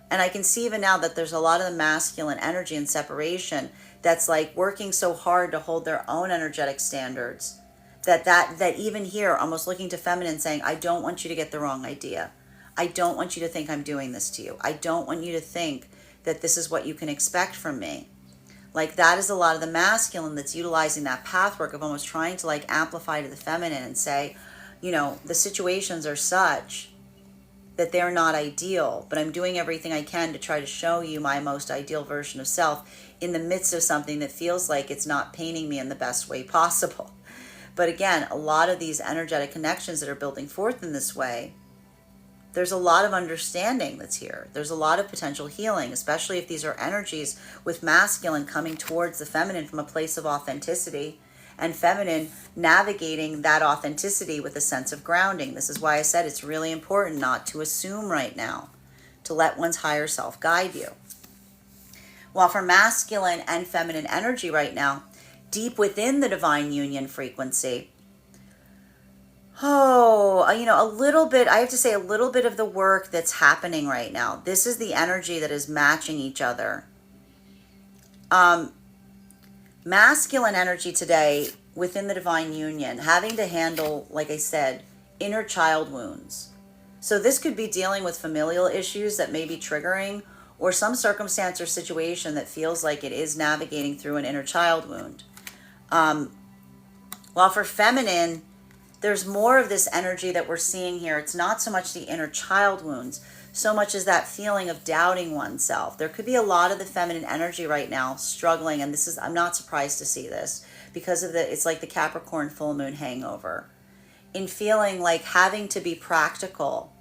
And I can see even now that there's a lot of the masculine energy in separation that's like working so hard to hold their own energetic standards that even here, almost looking to feminine saying, I don't want you to get the wrong idea. I don't want you to think I'm doing this to you. I don't want you to think that this is what you can expect from me. Like that is a lot of the masculine that's utilizing that pathwork of almost trying to like amplify to the feminine and say, you know, the situations are such that they're not ideal, but I'm doing everything I can to try to show you my most ideal version of self in the midst of something that feels like it's not painting me in the best way possible. But again, a lot of these energetic connections that are building forth in this way, there's a lot of understanding that's here. There's a lot of potential healing, especially if these are energies with masculine coming towards the feminine from a place of authenticity, and feminine navigating that authenticity with a sense of grounding. This is why I said it's really important not to assume right now, to let one's higher self guide you. While for masculine and feminine energy right now, deep within the divine union frequency, a little bit, I have to say a little bit of the work that's happening right now. This is the energy that is matching each other. Masculine energy today within the divine union, having to handle, like I said, inner child wounds. So this could be dealing with familial issues that may be triggering, or some circumstance or situation that feels like it is navigating through an inner child wound. While for feminine, there's more of this energy that we're seeing here. It's not so much the inner child wounds, so much as that feeling of doubting oneself. There could be a lot of the feminine energy right now struggling, and this is, I'm not surprised to see this, because of it's like the Capricorn full moon hangover. In feeling like having to be practical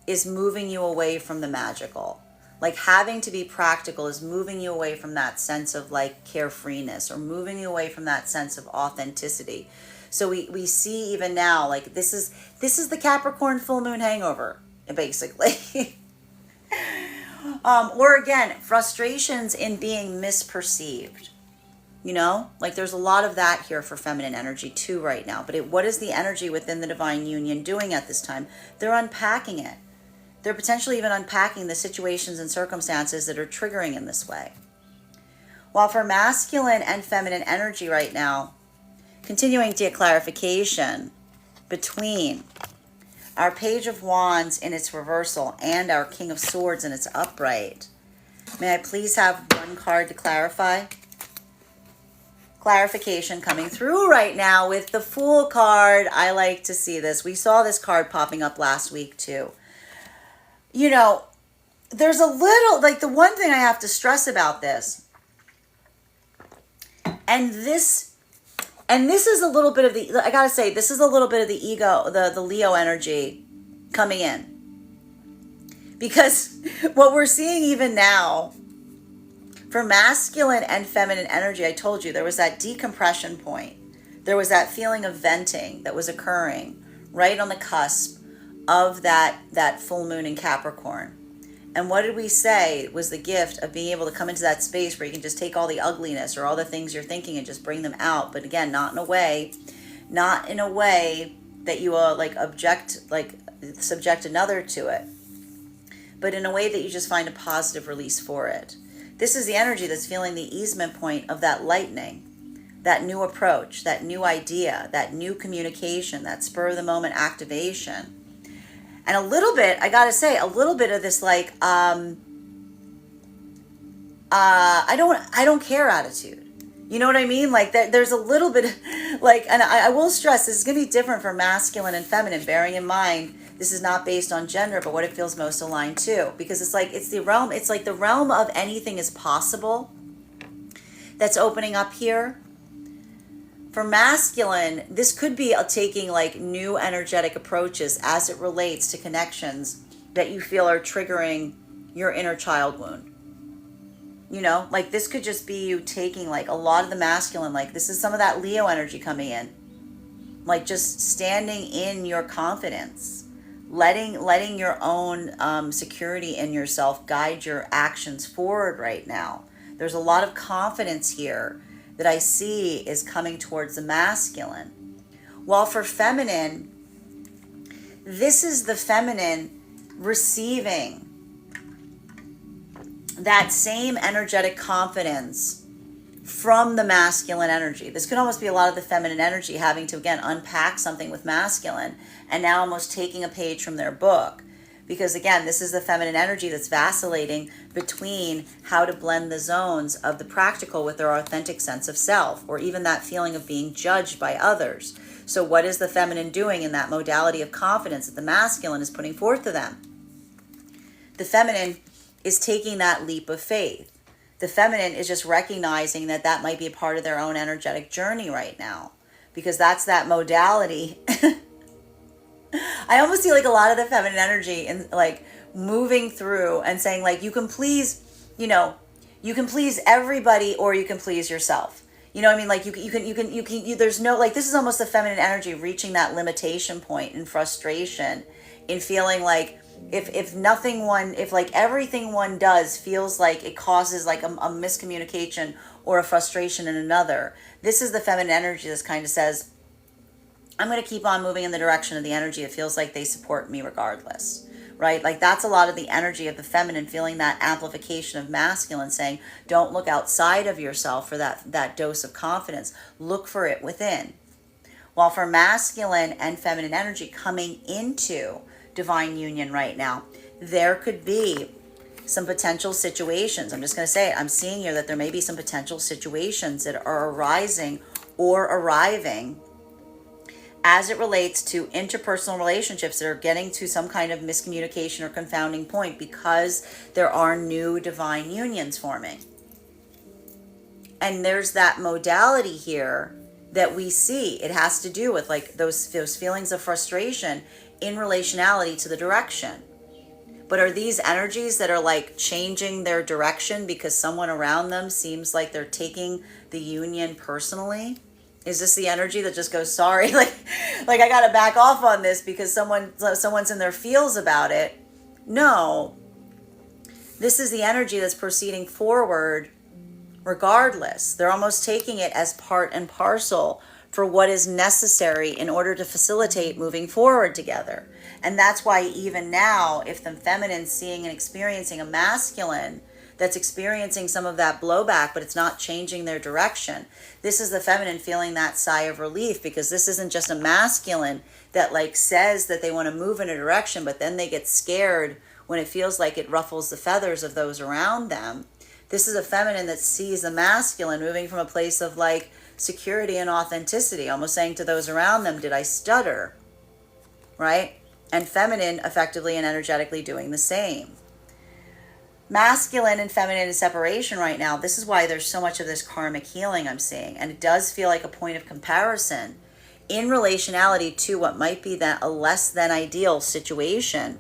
is moving you away from the magical. Like having to be practical is moving you away from that sense of like carefreeness, or moving you away from that sense of authenticity. So we see even now, like this is the Capricorn full moon hangover, basically. Or again, frustrations in being misperceived. You know, like there's a lot of that here for feminine energy too right now. But what is the energy within the divine union doing at this time? They're unpacking it. They're potentially even unpacking the situations and circumstances that are triggering in this way. While for masculine and feminine energy right now, continuing to get clarification between our Page of Wands in its reversal and our King of Swords in its upright. May I please have one card to clarify? Clarification coming through right now with the Fool card. I like to see this. We saw this card popping up last week too. You know, there's a little, like the one thing I have to stress about this, and this is a little bit of the, I gotta say, this is a little bit of the ego, the Leo energy coming in. Because what we're seeing even now, for masculine and feminine energy, I told you, there was that decompression point. There was that feeling of venting that was occurring right on the cusp of that full moon in Capricorn. And what did we say was the gift of being able to come into that space where you can just take all the ugliness or all the things you're thinking and just bring them out. But again, not in a way that you subject another to it, but in a way that you just find a positive release for it. This is the energy that's feeling the easement point of that lightning, that new approach, that new idea, that new communication, that spur of the moment activation. And a little bit, I gotta say, a little bit of this like, I don't care attitude. You know what I mean? Like there's a little bit like, and I will stress, this is gonna be different for masculine and feminine, bearing in mind, this is not based on gender, but what it feels most aligned to. Because it's like, it's like the realm of anything is possible that's opening up here. For masculine, this could be taking like new energetic approaches as it relates to connections that you feel are triggering your inner child wound. You know, like this could just be you taking like a lot of the masculine, like this is some of that Leo energy coming in. Like just standing in your confidence, letting your own security in yourself guide your actions forward right now. There's a lot of confidence here that I see is coming towards the masculine. While for feminine, this is the feminine receiving that same energetic confidence from the masculine energy. This could almost be a lot of the feminine energy having to, again, unpack something with masculine and now almost taking a page from their book. Because again, this is the feminine energy that's vacillating between how to blend the zones of the practical with their authentic sense of self, or even that feeling of being judged by others. So what is the feminine doing in that modality of confidence that the masculine is putting forth to them? The feminine is taking that leap of faith. The feminine is just recognizing that that might be a part of their own energetic journey right now, because that's that modality. I almost see like a lot of the feminine energy in like moving through and saying like, you can please everybody, or you can please yourself. You know what I mean? Like you can, there's no, like, this is almost the feminine energy reaching that limitation point in frustration, in feeling like if like everything one does feels like it causes like a miscommunication or a frustration in another. This is the feminine energy that kind of says, I'm going to keep on moving in the direction of the energy that feels like they support me regardless, right? Like that's a lot of the energy of the feminine, feeling that amplification of masculine, saying, don't look outside of yourself for that dose of confidence. Look for it within. While for masculine and feminine energy coming into divine union right now. There could be some potential situations. I'm just going to say it. I'm seeing here that there may be some potential situations that are arising or arriving as it relates to interpersonal relationships that are getting to some kind of miscommunication or confounding point because there are new divine unions forming. And there's that modality here that we see. It has to do with like those feelings of frustration in relationality to the direction. But are these energies that are like changing their direction because someone around them seems like they're taking the union personally? Is this the energy that just goes, sorry, like I got to back off on this because someone's in their feels about it? No. This is the energy that's proceeding forward regardless. They're almost taking it as part and parcel for what is necessary in order to facilitate moving forward together. And that's why even now, if the feminine's seeing and experiencing a masculine that's experiencing some of that blowback, but it's not changing their direction, this is the feminine feeling that sigh of relief, because this isn't just a masculine that like says that they want to move in a direction, but then they get scared when it feels like it ruffles the feathers of those around them. This is a feminine that sees the masculine moving from a place of like security and authenticity, almost saying to those around them, did I stutter? Right? And feminine effectively and energetically doing the same. Masculine and feminine in separation right now. This is why there's so much of this karmic healing I'm seeing. And it does feel like a point of comparison in relationality to what might be that a less than ideal situation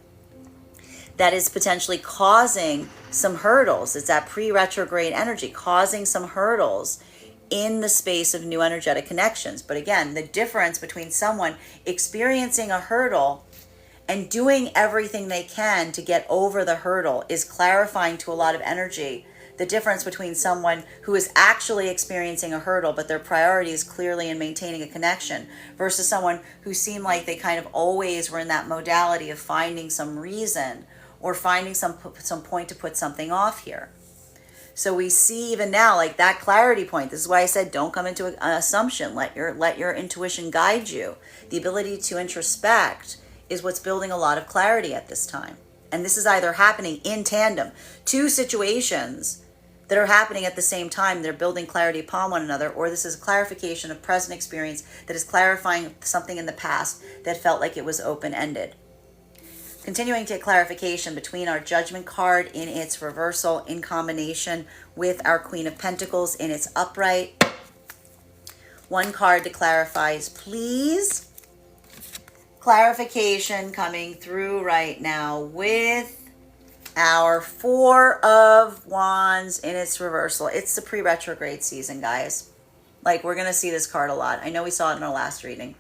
that is potentially causing some hurdles. It's that pre-retrograde energy causing some hurdles in the space of new energetic connections. But again, the difference between someone experiencing a hurdle and doing everything they can to get over the hurdle is clarifying to a lot of energy the difference between someone who is actually experiencing a hurdle, but their priority is clearly in maintaining a connection, versus someone who seemed like they kind of always were in that modality of finding some reason or finding some point to put something off here. So we see even now like that clarity point. This is why I said don't come into an assumption. Let your intuition guide you. The ability to introspect is what's building a lot of clarity at this time. And this is either happening in tandem, two situations that are happening at the same time. They're building clarity upon one another, or this is a clarification of present experience that is clarifying something in the past that felt like it was open-ended. Continuing to get clarification between our Judgment card in its reversal in combination with our Queen of Pentacles in its upright. One card that clarifies, please. Clarification coming through right now with our Four of Wands in its reversal. It's the pre-retrograde season, guys. Like, we're going to see this card a lot. I know we saw it in our last reading.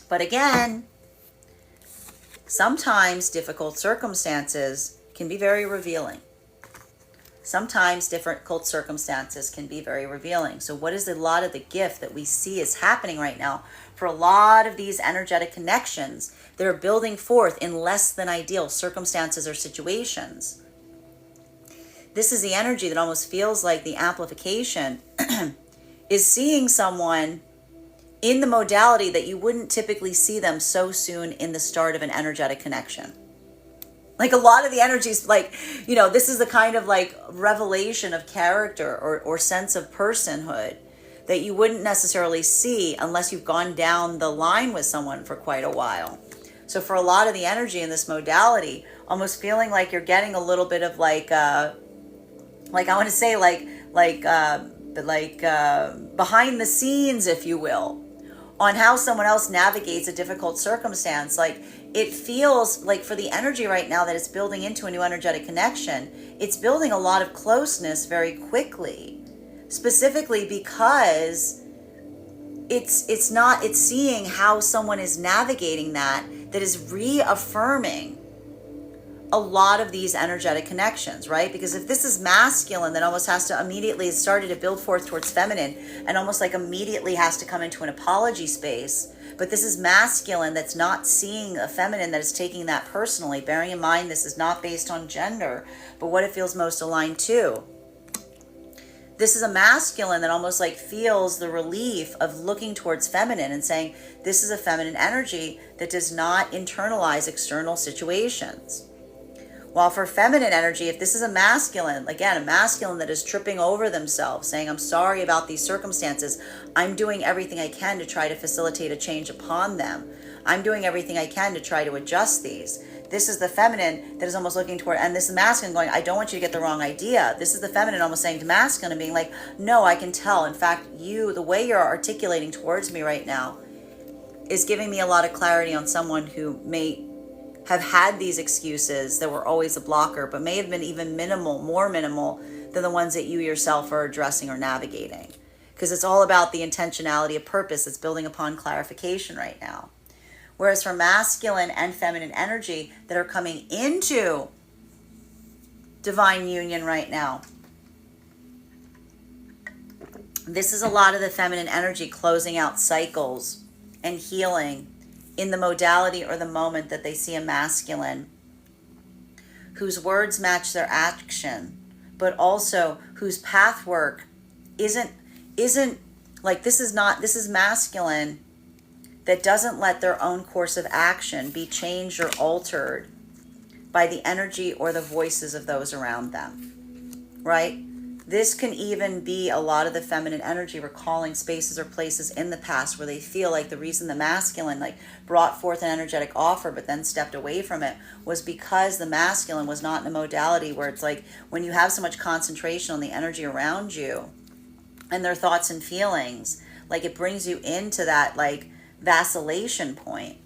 But again, sometimes difficult circumstances can be very revealing. Sometimes difficult circumstances can be very revealing. So what is a lot of the gift that we see is happening right now for a lot of these energetic connections that are building forth in less than ideal circumstances or situations? This is the energy that almost feels like the amplification is seeing someone in the modality that you wouldn't typically see them so soon in the start of an energetic connection. Like a lot of the energies, like, you know, this is the kind of like revelation of character or sense of personhood that you wouldn't necessarily see unless you've gone down the line with someone for quite a while. So for a lot of the energy in this modality, almost feeling like you're getting a little bit of like I want to say behind the scenes, if you will, on how someone else navigates a difficult circumstance. Like, it feels like for the energy right now that it's building into a new energetic connection, it's building a lot of closeness very quickly, specifically because it's seeing how someone is navigating that is reaffirming a lot of these energetic connections, right? Because if this is masculine, then almost has to immediately started to build forth towards feminine and almost like immediately has to come into an apology space. But this is masculine that's not seeing a feminine that is taking that personally, bearing in mind this is not based on gender, but what it feels most aligned to. This is a masculine that almost like feels the relief of looking towards feminine and saying, this is a feminine energy that does not internalize external situations. While for feminine energy, if this is a masculine, again, a masculine that is tripping over themselves, saying, I'm sorry about these circumstances. I'm doing everything I can to try to facilitate a change upon them. I'm doing everything I can to try to adjust these. This is the feminine that is almost looking toward, and this is masculine going, I don't want you to get the wrong idea. This is the feminine almost saying to masculine and being like, no, I can tell. In fact, the way you're articulating towards me right now is giving me a lot of clarity on someone who may have had these excuses that were always a blocker, but may have been even more minimal than the ones that you yourself are addressing or navigating. Because it's all about the intentionality of purpose that's building upon clarification right now. Whereas for masculine and feminine energy that are coming into divine union right now, this is a lot of the feminine energy closing out cycles and healing in the modality or the moment that they see a masculine whose words match their action, but also whose path work isn't like, this is masculine that doesn't let their own course of action be changed or altered by the energy or the voices of those around them, right? This can even be a lot of the feminine energy recalling spaces or places in the past where they feel like the reason the masculine like brought forth an energetic offer but then stepped away from it was because the masculine was not in a modality where it's like when you have so much concentration on the energy around you and their thoughts and feelings, like it brings you into that like vacillation point.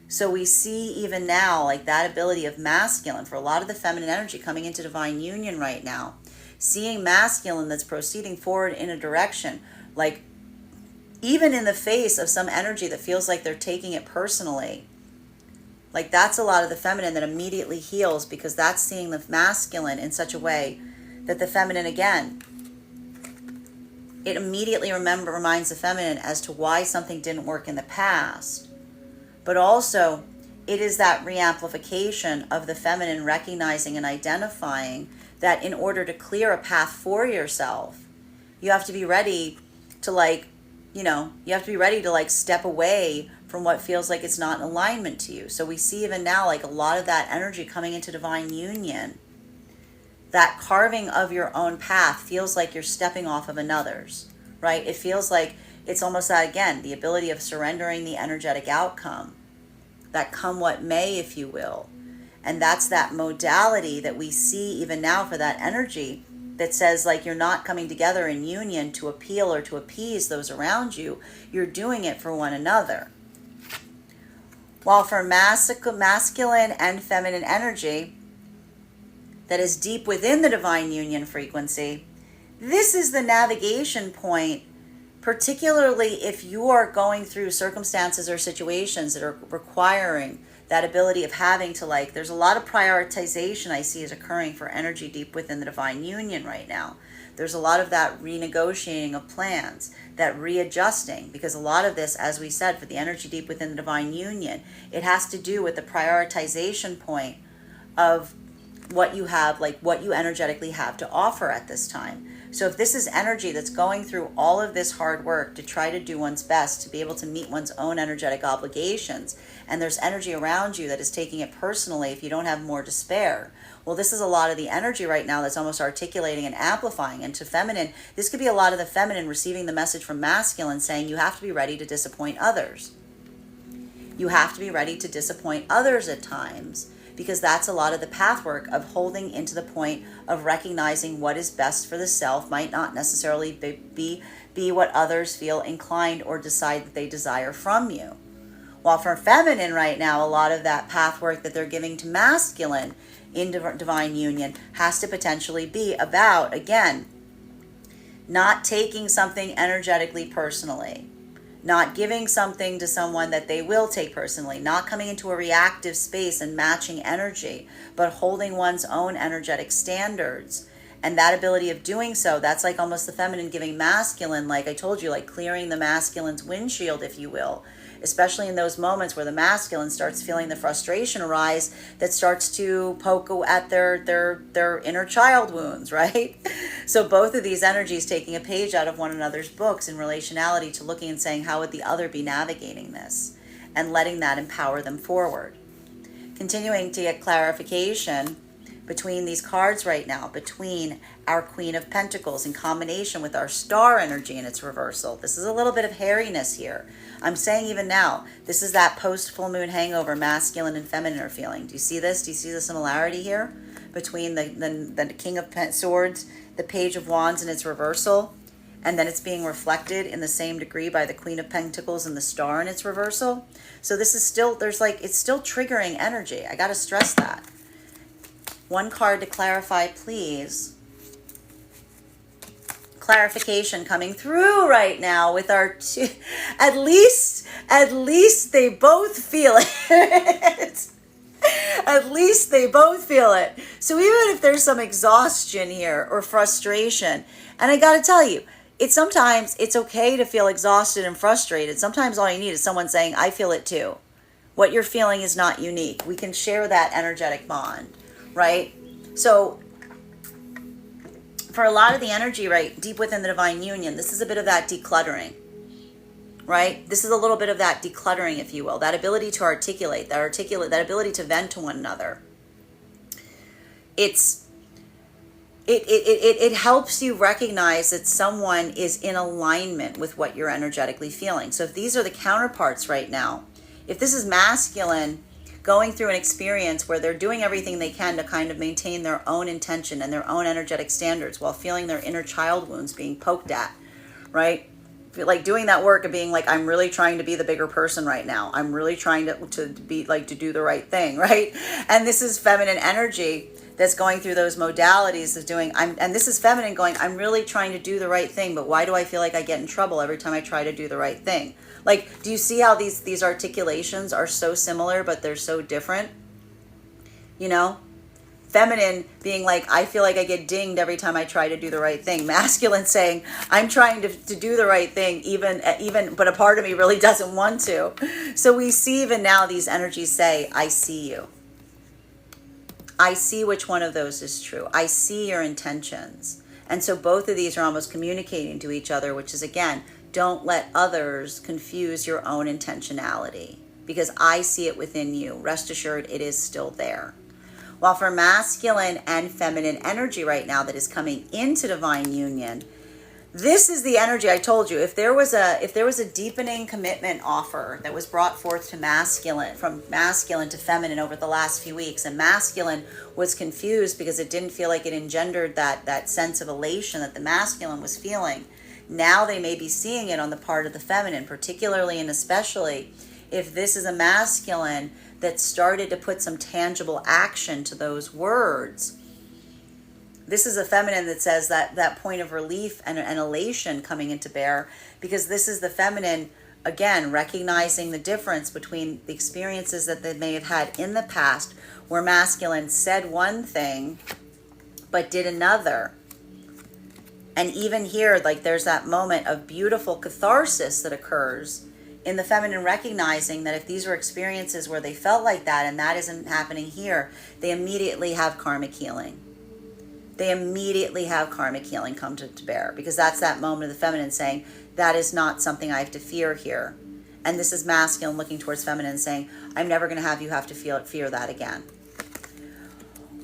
So we see even now like that ability of masculine for a lot of the feminine energy coming into divine union right now, seeing masculine that's proceeding forward in a direction, like even in the face of some energy that feels like they're taking it personally. Like that's a lot of the feminine that immediately heals because that's seeing the masculine in such a way that the feminine, again, it immediately reminds the feminine as to why something didn't work in the past. But also, it is that reamplification of the feminine recognizing and identifying that in order to clear a path for yourself, you have to be ready to step away from what feels like it's not in alignment to you. So we see even now like a lot of that energy coming into divine union. That carving of your own path feels like you're stepping off of another's, right? It feels like it's almost that, again, the ability of surrendering the energetic outcome, that come what may, if you will. And that's that modality that we see even now for that energy that says like you're not coming together in union to appeal or to appease those around you. You're doing it for one another. While for masculine and feminine energy that is deep within the divine union frequency, this is the navigation point, particularly if you are going through circumstances or situations that are requiring that ability of having to like, there's a lot of prioritization I see is occurring for energy deep within the divine union right now. There's a lot of that renegotiating of plans, that readjusting, because a lot of this, as we said, for the energy deep within the divine union, it has to do with the prioritization point of what you have, like what you energetically have to offer at this time. So if this is energy that's going through all of this hard work to try to do one's best to be able to meet one's own energetic obligations, and there's energy around you that is taking it personally if you don't have more to spare, well, this is a lot of the energy right now that's almost articulating and amplifying. And to feminine, this could be a lot of the feminine receiving the message from masculine saying you have to be ready to disappoint others. You have to be ready to disappoint others at times, because that's a lot of the pathwork of holding into the point of recognizing what is best for the self might not necessarily be what others feel inclined or decide that they desire from you. While for feminine right now, a lot of that pathwork that they're giving to masculine in divine union has to potentially be about, again, not taking something energetically personally, not giving something to someone that they will take personally, not coming into a reactive space and matching energy, but holding one's own energetic standards. And that ability of doing so, that's like almost the feminine giving masculine, like I told you, like clearing the masculine's windshield, if you will. especially in those moments where the masculine starts feeling the frustration arise that starts to poke at their inner child wounds, right? So both of these energies taking a page out of one another's books in relationality to looking and saying, how would the other be navigating this? And letting that empower them forward. Continuing to get clarification between these cards right now, between our Queen of Pentacles in combination with our star energy in its reversal. This is a little bit of hairiness here. I'm saying even now, this is that post-full moon hangover, masculine and feminine are feeling. Do you see this? Do you see the similarity here between the King of Swords, the Page of Wands in its reversal, and then it's being reflected in the same degree by the Queen of Pentacles and the star in its reversal? So this is still, it's still triggering energy. I got to stress that. One card to clarify, please. Clarification coming through right now with our two. At least they both feel it. At least they both feel it. So even if there's some exhaustion here or frustration, and I got to tell you, sometimes it's okay to feel exhausted and frustrated. Sometimes all you need is someone saying, I feel it too. What you're feeling is not unique. We can share that energetic bond, right? So for a lot of the energy, right, deep within the divine union, this is a bit of that decluttering, right? This is a little bit of that decluttering, if you will, that ability to articulate, that ability to vent to one another. It helps you recognize that someone is in alignment with what you're energetically feeling. So if these are the counterparts right now, if this is masculine going through an experience where they're doing everything they can to kind of maintain their own intention and their own energetic standards while feeling their inner child wounds being poked at, right? Like doing that work of being like, I'm really trying to be the bigger person right now. I'm really trying to be like, to do the right thing, right? And this is feminine energy that's going through those modalities of doing, and this is feminine going, I'm really trying to do the right thing, but why do I feel like I get in trouble every time I try to do the right thing? Like, do you see how these articulations are so similar, but they're so different? You know? Feminine being like, I feel like I get dinged every time I try to do the right thing. Masculine saying, I'm trying to do the right thing, even, but a part of me really doesn't want to. So we see even now these energies say, I see you. I see which one of those is true. I see your intentions. And so both of these are almost communicating to each other, which is, again, don't let others confuse your own intentionality, because I see it within you. Rest assured, it is still there. While for masculine and feminine energy right now that is coming into divine union, this is the energy I told you. If there was a deepening commitment offer that was brought forth to masculine, from masculine to feminine over the last few weeks, and masculine was confused because it didn't feel like it engendered that sense of elation that the masculine was feeling, now they may be seeing it on the part of the feminine, particularly and especially if this is a masculine that started to put some tangible action to those words. This is a feminine that says that point of relief and elation coming into bear, because this is the feminine, again, recognizing the difference between the experiences that they may have had in the past where masculine said one thing but did another. And even here, like, there's that moment of beautiful catharsis that occurs in the feminine, recognizing that if these were experiences where they felt like that and that isn't happening here, they immediately have karmic healing. They immediately have karmic healing come to bear, because that's that moment of the feminine saying, that is not something I have to fear here. And this is masculine looking towards feminine saying, I'm never going to have you have to fear that again.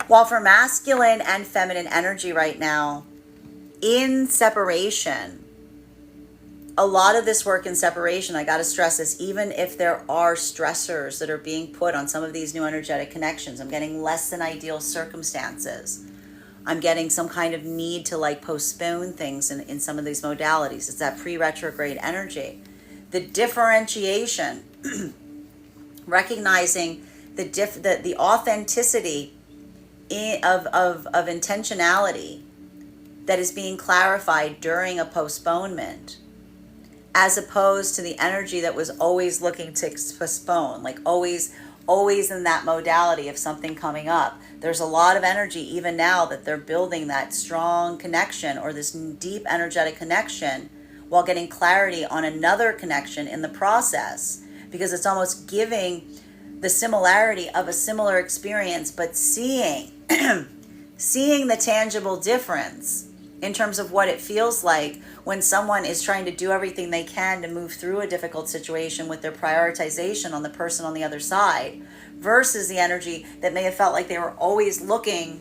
While for masculine and feminine energy right now, in separation, a lot of this work in separation, I got to stress this, even if there are stressors that are being put on some of these new energetic connections, I'm getting less than ideal circumstances. I'm getting some kind of need to like postpone things in some of these modalities. It's that pre-retrograde energy. The differentiation, recognizing the authenticity of intentionality that is being clarified during a postponement, as opposed to the energy that was always looking to postpone, like always in that modality of something coming up. There's a lot of energy even now that they're building that strong connection or this deep energetic connection while getting clarity on another connection in the process, because it's almost giving the similarity of a similar experience, but seeing seeing the tangible difference in terms of what it feels like when someone is trying to do everything they can to move through a difficult situation with their prioritization on the person on the other side, versus the energy that may have felt like they were always looking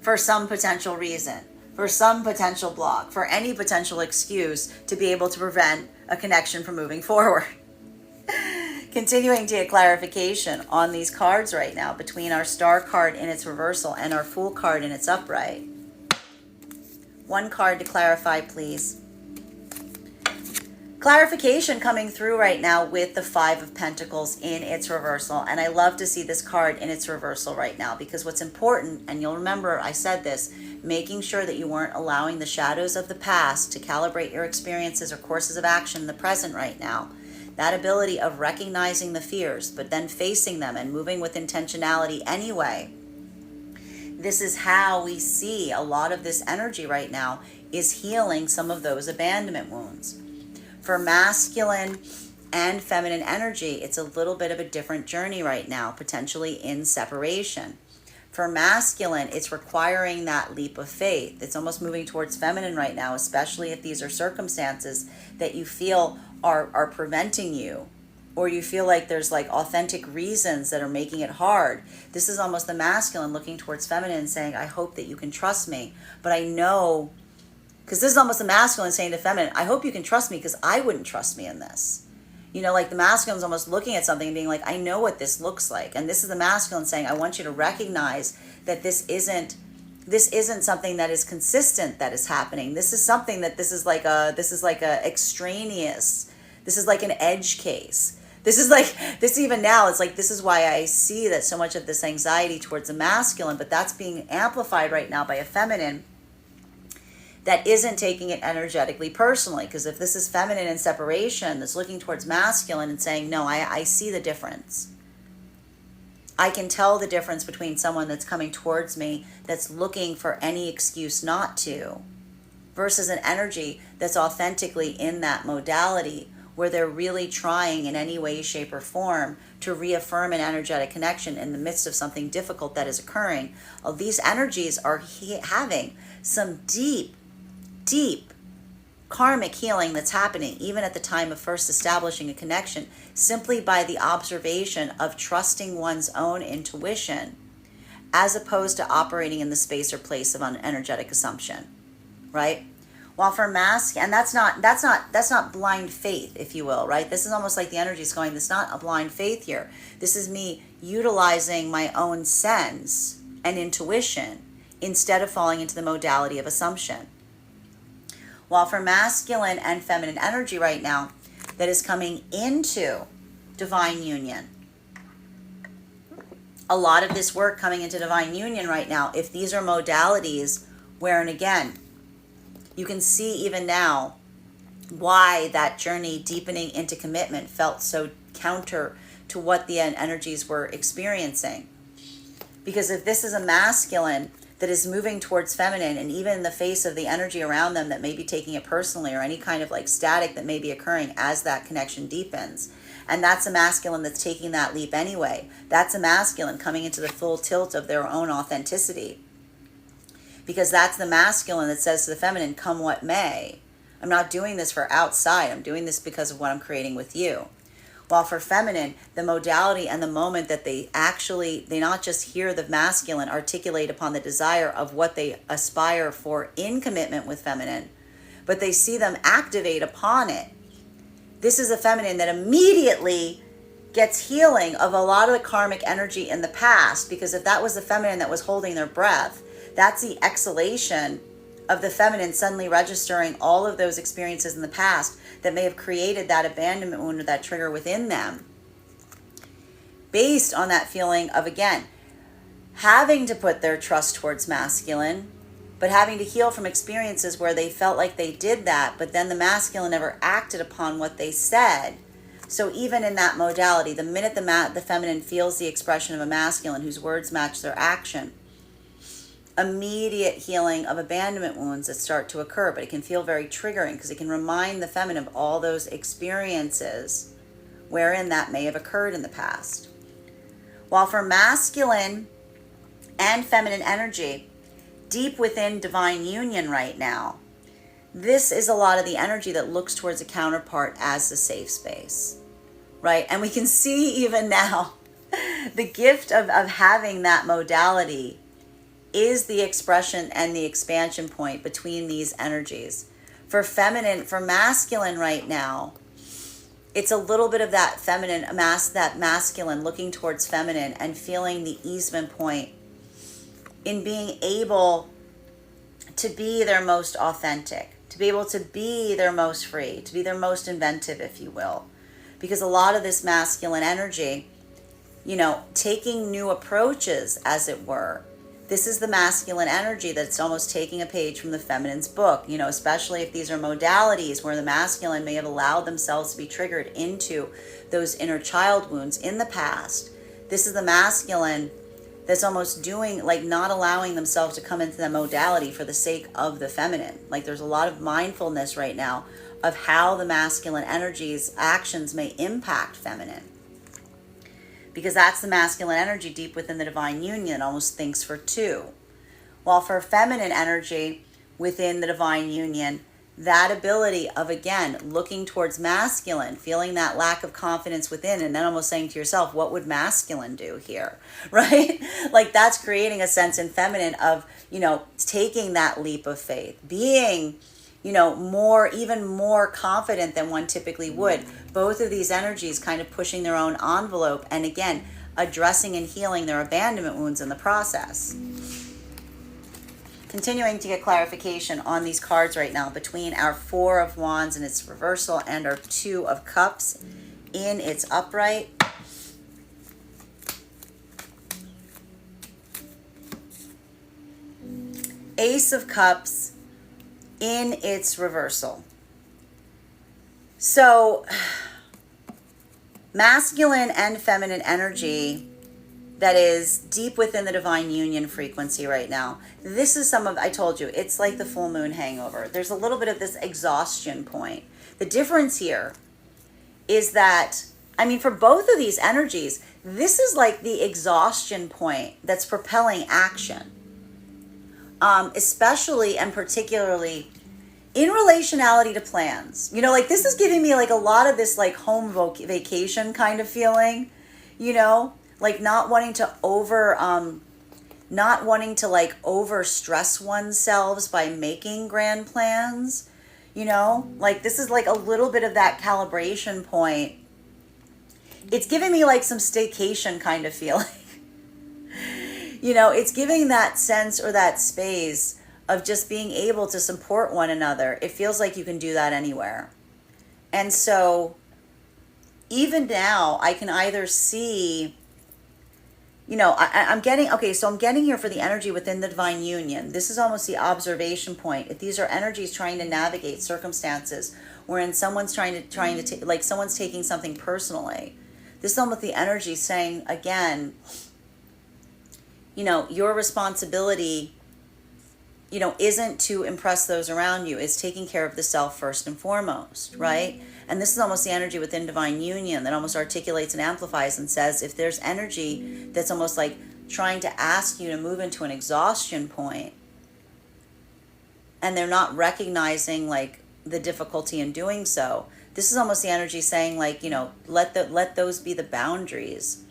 for some potential reason, for some potential block, for any potential excuse to be able to prevent a connection from moving forward. Continuing to get clarification on these cards right now between our Star card in its reversal and our Fool card in its upright. One card to clarify, please. Clarification coming through right now with the Five of Pentacles in its reversal. And I love to see this card in its reversal right now, because what's important, and you'll remember I said this, making sure that you weren't allowing the shadows of the past to calibrate your experiences or courses of action in the present right now. That ability of recognizing the fears, but then facing them and moving with intentionality anyway. This is how we see a lot of this energy right now is healing some of those abandonment wounds. For masculine and feminine energy, it's a little bit of a different journey right now, potentially in separation. For masculine, it's requiring that leap of faith. It's almost moving towards feminine right now, especially if these are circumstances that you feel are preventing you, or you feel like there's like authentic reasons that are making it hard. This is almost the masculine looking towards feminine and saying, I hope that you can trust me, but I know, because this is almost the masculine saying to feminine, I hope you can trust me because I wouldn't trust me in this. You know, like the masculine's almost looking at something and being like, I know what this looks like. And this is the masculine saying, I want you to recognize that this isn't something that is consistent that is happening. This is something that this is like a extraneous, this is like an edge case. This is like, this even now, it's like, this is why I see that so much of this anxiety towards the masculine, but that's being amplified right now by a feminine that isn't taking it energetically personally. Because if this is feminine in separation that's looking towards masculine and saying, no, I see the difference. I can tell the difference between someone that's coming towards me that's looking for any excuse not to, versus an energy that's authentically in that modality where they're really trying in any way, shape, or form to reaffirm an energetic connection in the midst of something difficult that is occurring. These energies are having some deep karmic healing that's happening even at the time of first establishing a connection, simply by the observation of trusting one's own intuition as opposed to operating in the space or place of an energetic assumption, right? While for and that's not blind faith, if you will, right? This is almost like the energy is going, this is not a blind faith here. This is me utilizing my own sense and intuition instead of falling into the modality of assumption. While for masculine and feminine energy right now that is coming into divine union, a lot of this work coming into divine union right now, if these are modalities where, and again, you can see even now why that journey deepening into commitment felt so counter to what the energies were experiencing. Because if this is a masculine that is moving towards feminine, and even in the face of the energy around them that may be taking it personally, or any kind of like static that may be occurring as that connection deepens, and that's a masculine that's taking that leap anyway, that's a masculine coming into the full tilt of their own authenticity. Because that's the masculine that says to the feminine, come what may. I'm not doing this for outside. I'm doing this because of what I'm creating with you. While for feminine, the modality and the moment that they not just hear the masculine articulate upon the desire of what they aspire for in commitment with feminine, but they see them activate upon it. This is a feminine that immediately gets healing of a lot of the karmic energy in the past, because if that was the feminine that was holding their breath, that's the exhalation of the feminine suddenly registering all of those experiences in the past that may have created that abandonment wound or that trigger within them, based on that feeling of, again, having to put their trust towards masculine, but having to heal from experiences where they felt like they did that, but then the masculine never acted upon what they said. So even in that modality, the minute the feminine feels the expression of a masculine whose words match their action, immediate healing of abandonment wounds that start to occur. But it can feel very triggering because it can remind the feminine of all those experiences wherein that may have occurred in the past. While for masculine and feminine energy, deep within divine union right now, this is a lot of the energy that looks towards a counterpart as the safe space, right? And we can see even now the gift of having that modality is the expression and the expansion point between these energies. For masculine right now, it's a little bit of that feminine, that masculine looking towards feminine and feeling the easement point in being able to be their most authentic, to be able to be their most free, to be their most inventive, if you will. Because a lot of this masculine energy, taking new approaches, as it were, this is the masculine energy that's almost taking a page from the feminine's book, especially if these are modalities where the masculine may have allowed themselves to be triggered into those inner child wounds in the past. This is the masculine that's almost doing, not allowing themselves to come into the modality for the sake of the feminine. There's a lot of mindfulness right now of how the masculine energy's actions may impact feminine. Because that's the masculine energy deep within the divine union, almost thinks for two. While for feminine energy within the divine union, that ability of, again, looking towards masculine, feeling that lack of confidence within, and then almost saying to yourself, what would masculine do here, right? That's creating a sense in feminine of, taking that leap of faith, being, even more confident than one typically would. Both of these energies kind of pushing their own envelope and, again, addressing and healing their abandonment wounds in the process. Continuing to get clarification on these cards right now between our Four of Wands in its reversal and our Two of Cups in its upright. Ace of Cups in its reversal. So, masculine and feminine energy that is deep within the divine union frequency right now. This is I told you, it's like the full moon hangover. There's a little bit of this exhaustion point. The difference here is that, for both of these energies, this is like the exhaustion point that's propelling action. Especially and particularly in relationality to plans. This is giving me a lot of this home vacation kind of feeling, not wanting to over stress oneself by making grand plans, this is a little bit of that calibration point. It's giving me some staycation kind of feeling. It's giving that sense or that space of just being able to support one another. It feels like you can do that anywhere. And so even now I can either see, I'm getting here for the energy within the divine union. This is almost the observation point. If these are energies trying to navigate circumstances wherein someone's someone's taking something personally. This is almost the energy saying, again, your responsibility, isn't to impress those around you. It's taking care of the self first and foremost, right? And this is almost the energy within divine union that almost articulates and amplifies and says, if there's energy that's almost trying to ask you to move into an exhaustion point, and they're not recognizing the difficulty in doing so, this is almost the energy saying let those be the boundaries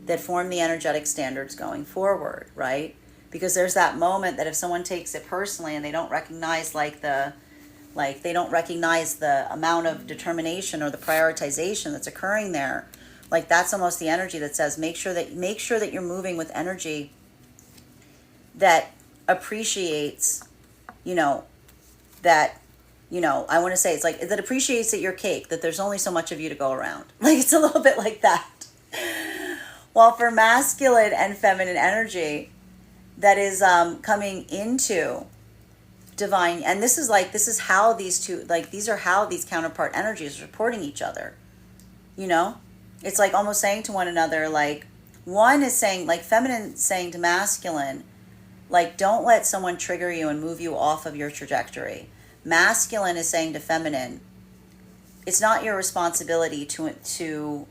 that form the energetic standards going forward, right? Because there's that moment that if someone takes it personally and they don't recognize they don't recognize the amount of determination or the prioritization that's occurring there, that's almost the energy that says make sure that you're moving with energy that appreciates, that, I want to say it's that appreciates that you're cake, that there's only so much of you to go around. It's a little bit like that. While for masculine and feminine energy that is coming into divine, and this is how these two, these are how these counterpart energies are supporting each other. It's almost saying to one another, one is saying, feminine saying to masculine, don't let someone trigger you and move you off of your trajectory. Masculine is saying to feminine, it's not your responsibility to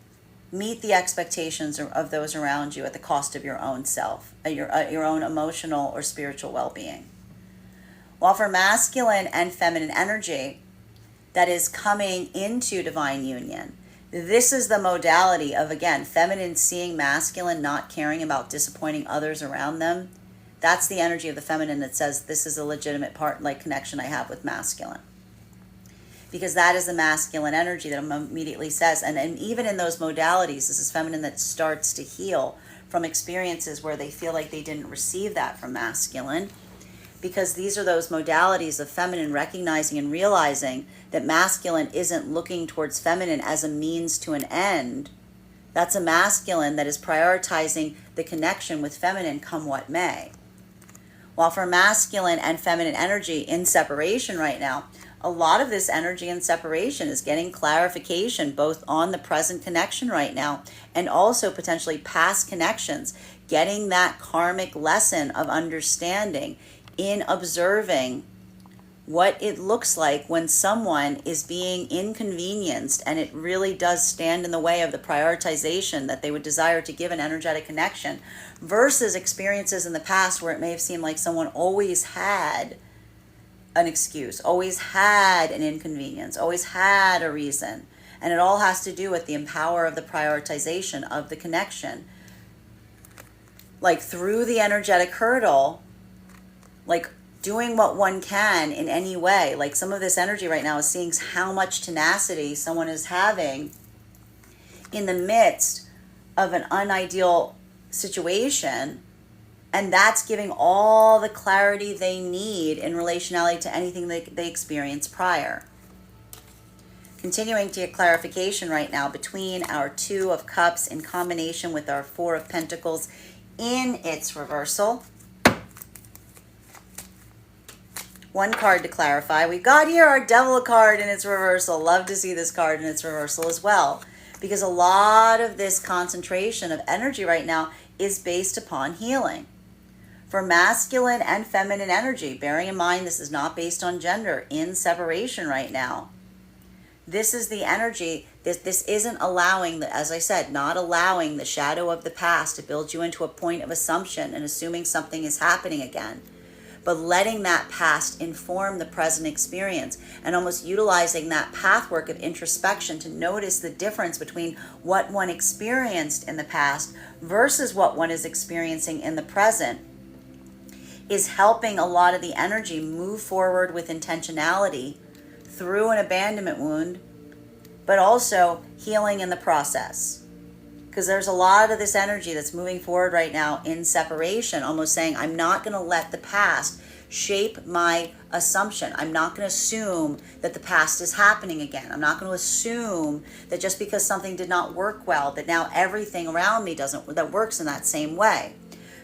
meet the expectations of those around you at the cost of your own self, your own emotional or spiritual well-being. While for masculine and feminine energy that is coming into divine union, this is the modality of, again, feminine seeing masculine not caring about disappointing others around them. That's the energy of the feminine that says this is a legitimate connection I have with masculine. Because that is the masculine energy that immediately says, and even in those modalities, this is feminine that starts to heal from experiences where they feel like they didn't receive that from masculine. Because these are those modalities of feminine recognizing and realizing that masculine isn't looking towards feminine as a means to an end. That's a masculine that is prioritizing the connection with feminine come what may. While for masculine and feminine energy in separation right now, a lot of this energy in separation is getting clarification both on the present connection right now and also potentially past connections, getting that karmic lesson of understanding in observing what it looks like when someone is being inconvenienced and it really does stand in the way of the prioritization that they would desire to give an energetic connection, versus experiences in the past where it may have seemed like someone always had an excuse, always had an inconvenience, always had a reason. And it all has to do with the power of the prioritization of the connection. Like through the energetic hurdle, like doing what one can in any way. Like some of this energy right now is seeing how much tenacity someone is having in the midst of an unideal situation. And that's giving all the clarity they need in relationality to anything they experienced prior. Continuing to get clarification right now between our Two of Cups in combination with our Four of Pentacles in its reversal. One card to clarify. We've got here our Devil card in its reversal. Love to see this card in its reversal as well, because a lot of this concentration of energy right now is based upon healing. For masculine and feminine energy, bearing in mind this is not based on gender, in separation right now. This is the energy, this isn't allowing, as I said, not allowing the shadow of the past to build you into a point of assumption and assuming something is happening again, but letting that past inform the present experience and almost utilizing that pathwork of introspection to notice the difference between what one experienced in the past versus what one is experiencing in the present is helping a lot of the energy move forward with intentionality through an abandonment wound, but also healing in the process. Because there's a lot of this energy that's moving forward right now in separation, almost saying, I'm not going to let the past shape my assumption. I'm not going to assume that the past is happening again. I'm not going to assume that just because something did not work well, that now everything around me that works in that same way.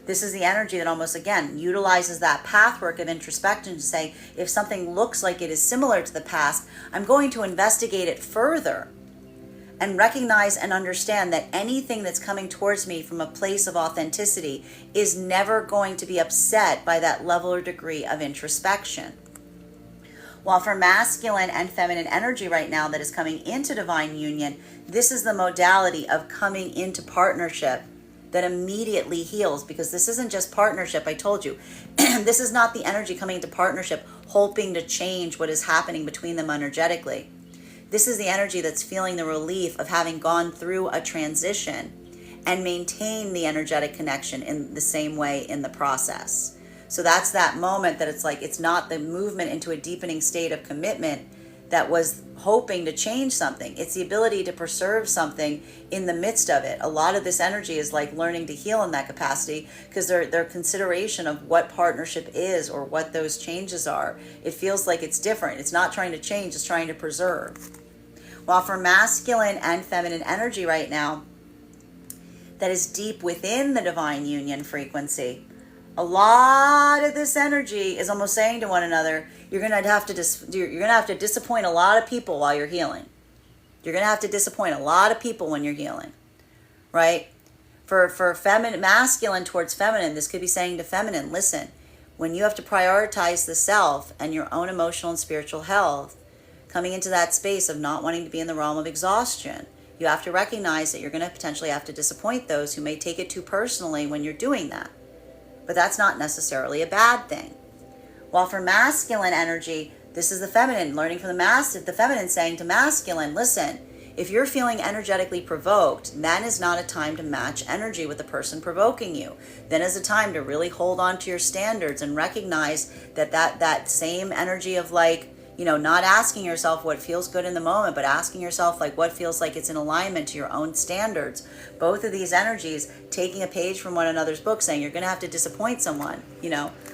This is the energy that almost, again, utilizes that pathwork of introspection to say, if something looks like it is similar to the past, I'm going to investigate it further and recognize and understand that anything that's coming towards me from a place of authenticity is never going to be upset by that level or degree of introspection. While for masculine and feminine energy right now that is coming into divine union, this is the modality of coming into partnership that immediately heals, because this isn't just partnership. I told you, this is not the energy coming into partnership hoping to change what is happening between them energetically. This is the energy that's feeling the relief of having gone through a transition and maintain the energetic connection in the same way in the process. So that's that moment that it's like, it's not the movement into a deepening state of commitment that was hoping to change something. It's the ability to preserve something in the midst of it. A lot of this energy is like learning to heal in that capacity, because their consideration of what partnership is or what those changes are, it feels like it's different. It's not trying to change, it's trying to preserve. While for masculine and feminine energy right now, that is deep within the divine union frequency, a lot of this energy is almost saying to one another, you're gonna have to disappoint a lot of people while you're healing. You're gonna have to disappoint a lot of people when you're healing, right? For feminine, masculine towards feminine, this could be saying to feminine, listen, when you have to prioritize the self and your own emotional and spiritual health, coming into that space of not wanting to be in the realm of exhaustion. You have to recognize that you're going to potentially have to disappoint those who may take it too personally when you're doing that. But that's not necessarily a bad thing. While for masculine energy, this is the feminine, learning from the feminine saying to masculine, listen, if you're feeling energetically provoked, then is not a time to match energy with the person provoking you. Then is a time to really hold on to your standards and recognize that same energy of like, not asking yourself what feels good in the moment, but asking yourself like what feels like it's in alignment to your own standards. Both of these energies taking a page from one another's book saying you're going to have to disappoint someone,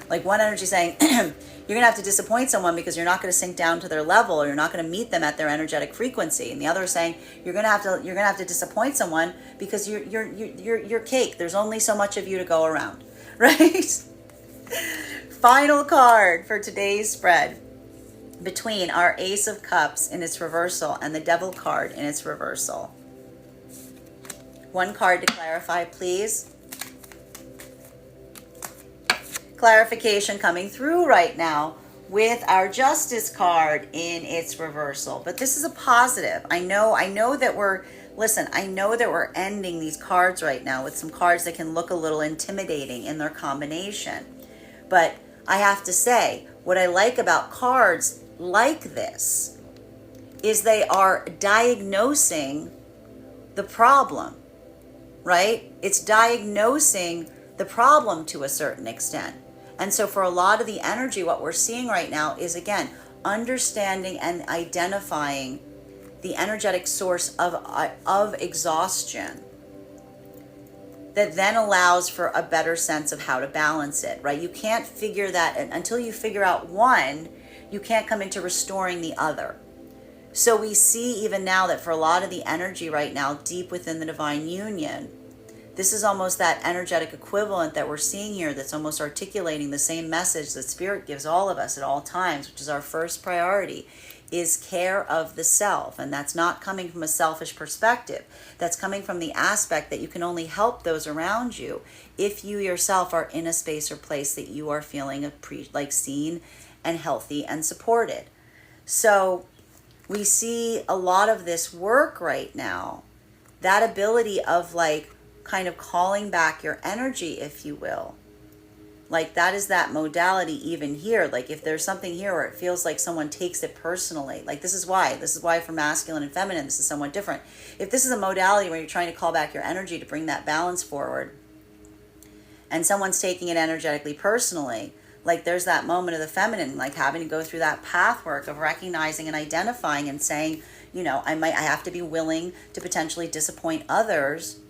like one energy saying you're going to have to disappoint someone because you're not going to sink down to their level, or you're not going to meet them at their energetic frequency. And the other is saying you're going to have to disappoint someone because you're cake. There's only so much of you to go around, right? Final card for today's spread, between our Ace of Cups in its reversal and the Devil card in its reversal. One card to clarify, please. Clarification coming through right now with our Justice card in its reversal. But this is a positive. I know that we're ending these cards right now with some cards that can look a little intimidating in their combination. But I have to say, what I like about cards like this is they are diagnosing the problem, right? It's diagnosing the problem to a certain extent. And so for a lot of the energy, what we're seeing right now is, again, understanding and identifying the energetic source of exhaustion that then allows for a better sense of how to balance it, right? You can't figure that until you figure out one, you can't come into restoring the other. So we see even now that for a lot of the energy right now, deep within the divine union, this is almost that energetic equivalent that we're seeing here that's almost articulating the same message that Spirit gives all of us at all times, which is our first priority, is care of the self. And that's not coming from a selfish perspective. That's coming from the aspect that you can only help those around you if you yourself are in a space or place that you are feeling like seen and healthy and supported. So we see a lot of this work right now, that ability of like kind of calling back your energy, if you will. Like that is that modality even here. Like if there's something here where it feels like someone takes it personally, like this is why for masculine and feminine, this is somewhat different. If this is a modality where you're trying to call back your energy to bring that balance forward, and someone's taking it energetically personally, like there's that moment of the feminine, like having to go through that path work of recognizing and identifying and saying, I have to be willing to potentially disappoint others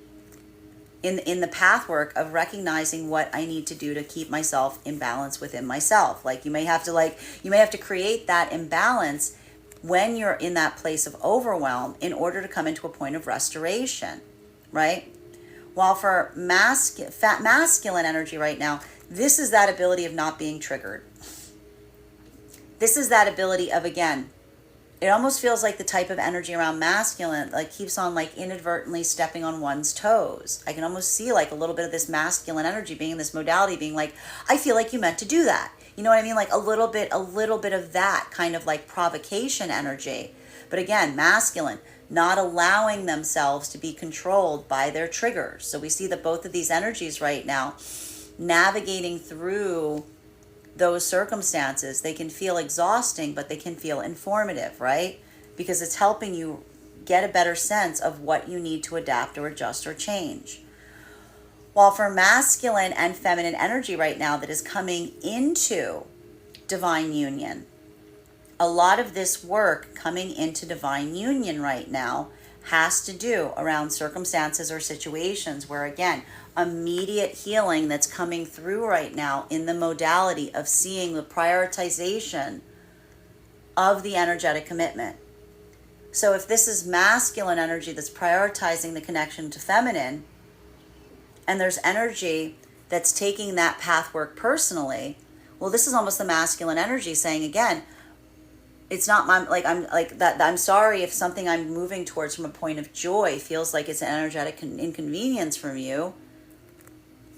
in the path work of recognizing what I need to do to keep myself in balance within myself. Like you may have to create that imbalance when you're in that place of overwhelm in order to come into a point of restoration, right? While for masculine energy right now, this is that ability of not being triggered. This is that ability of, again, it almost feels like the type of energy around masculine like keeps on like inadvertently stepping on one's toes. I can almost see like a little bit of this masculine energy being in this modality being like, I feel like you meant to do that. You know what I mean? Like a little bit of that kind of like provocation energy. But again, masculine, not allowing themselves to be controlled by their triggers. So we see that both of these energies right now navigating through those circumstances, they can feel exhausting, but they can feel informative, right? Because it's helping you get a better sense of what you need to adapt or adjust or change. While for masculine and feminine energy right now that is coming into divine union, a lot of this work coming into divine union right now has to do around circumstances or situations where, again, immediate healing that's coming through right now in the modality of seeing the prioritization of the energetic commitment. So if this is masculine energy that's prioritizing the connection to feminine, and there's energy that's taking that path work personally, well, this is almost the masculine energy saying, again, it's not I'm sorry if something I'm moving towards from a point of joy feels like it's an energetic inconvenience from you.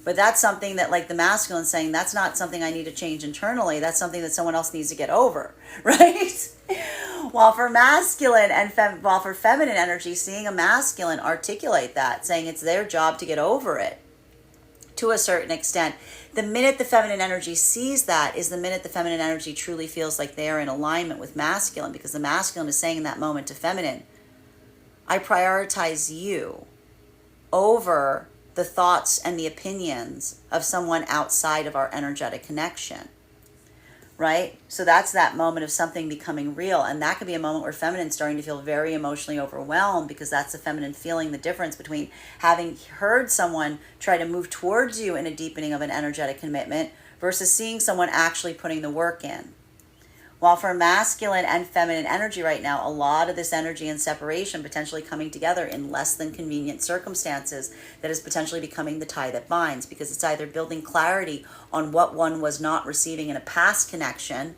But that's something that like the masculine saying, that's not something I need to change internally. That's something that someone else needs to get over, right? While for masculine and while for feminine energy, seeing a masculine articulate that, saying it's their job to get over it to a certain extent. The minute the feminine energy sees that is the minute the feminine energy truly feels like they are in alignment with masculine, because the masculine is saying in that moment to feminine, I prioritize you over the thoughts and the opinions of someone outside of our energetic connection, right? So that's that moment of something becoming real. And that could be a moment where feminine's starting to feel very emotionally overwhelmed, because that's the feminine feeling the difference between having heard someone try to move towards you in a deepening of an energetic commitment versus seeing someone actually putting the work in. While for masculine and feminine energy right now, a lot of this energy and separation potentially coming together in less than convenient circumstances, that is potentially becoming the tie that binds, because it's either building clarity on what one was not receiving in a past connection,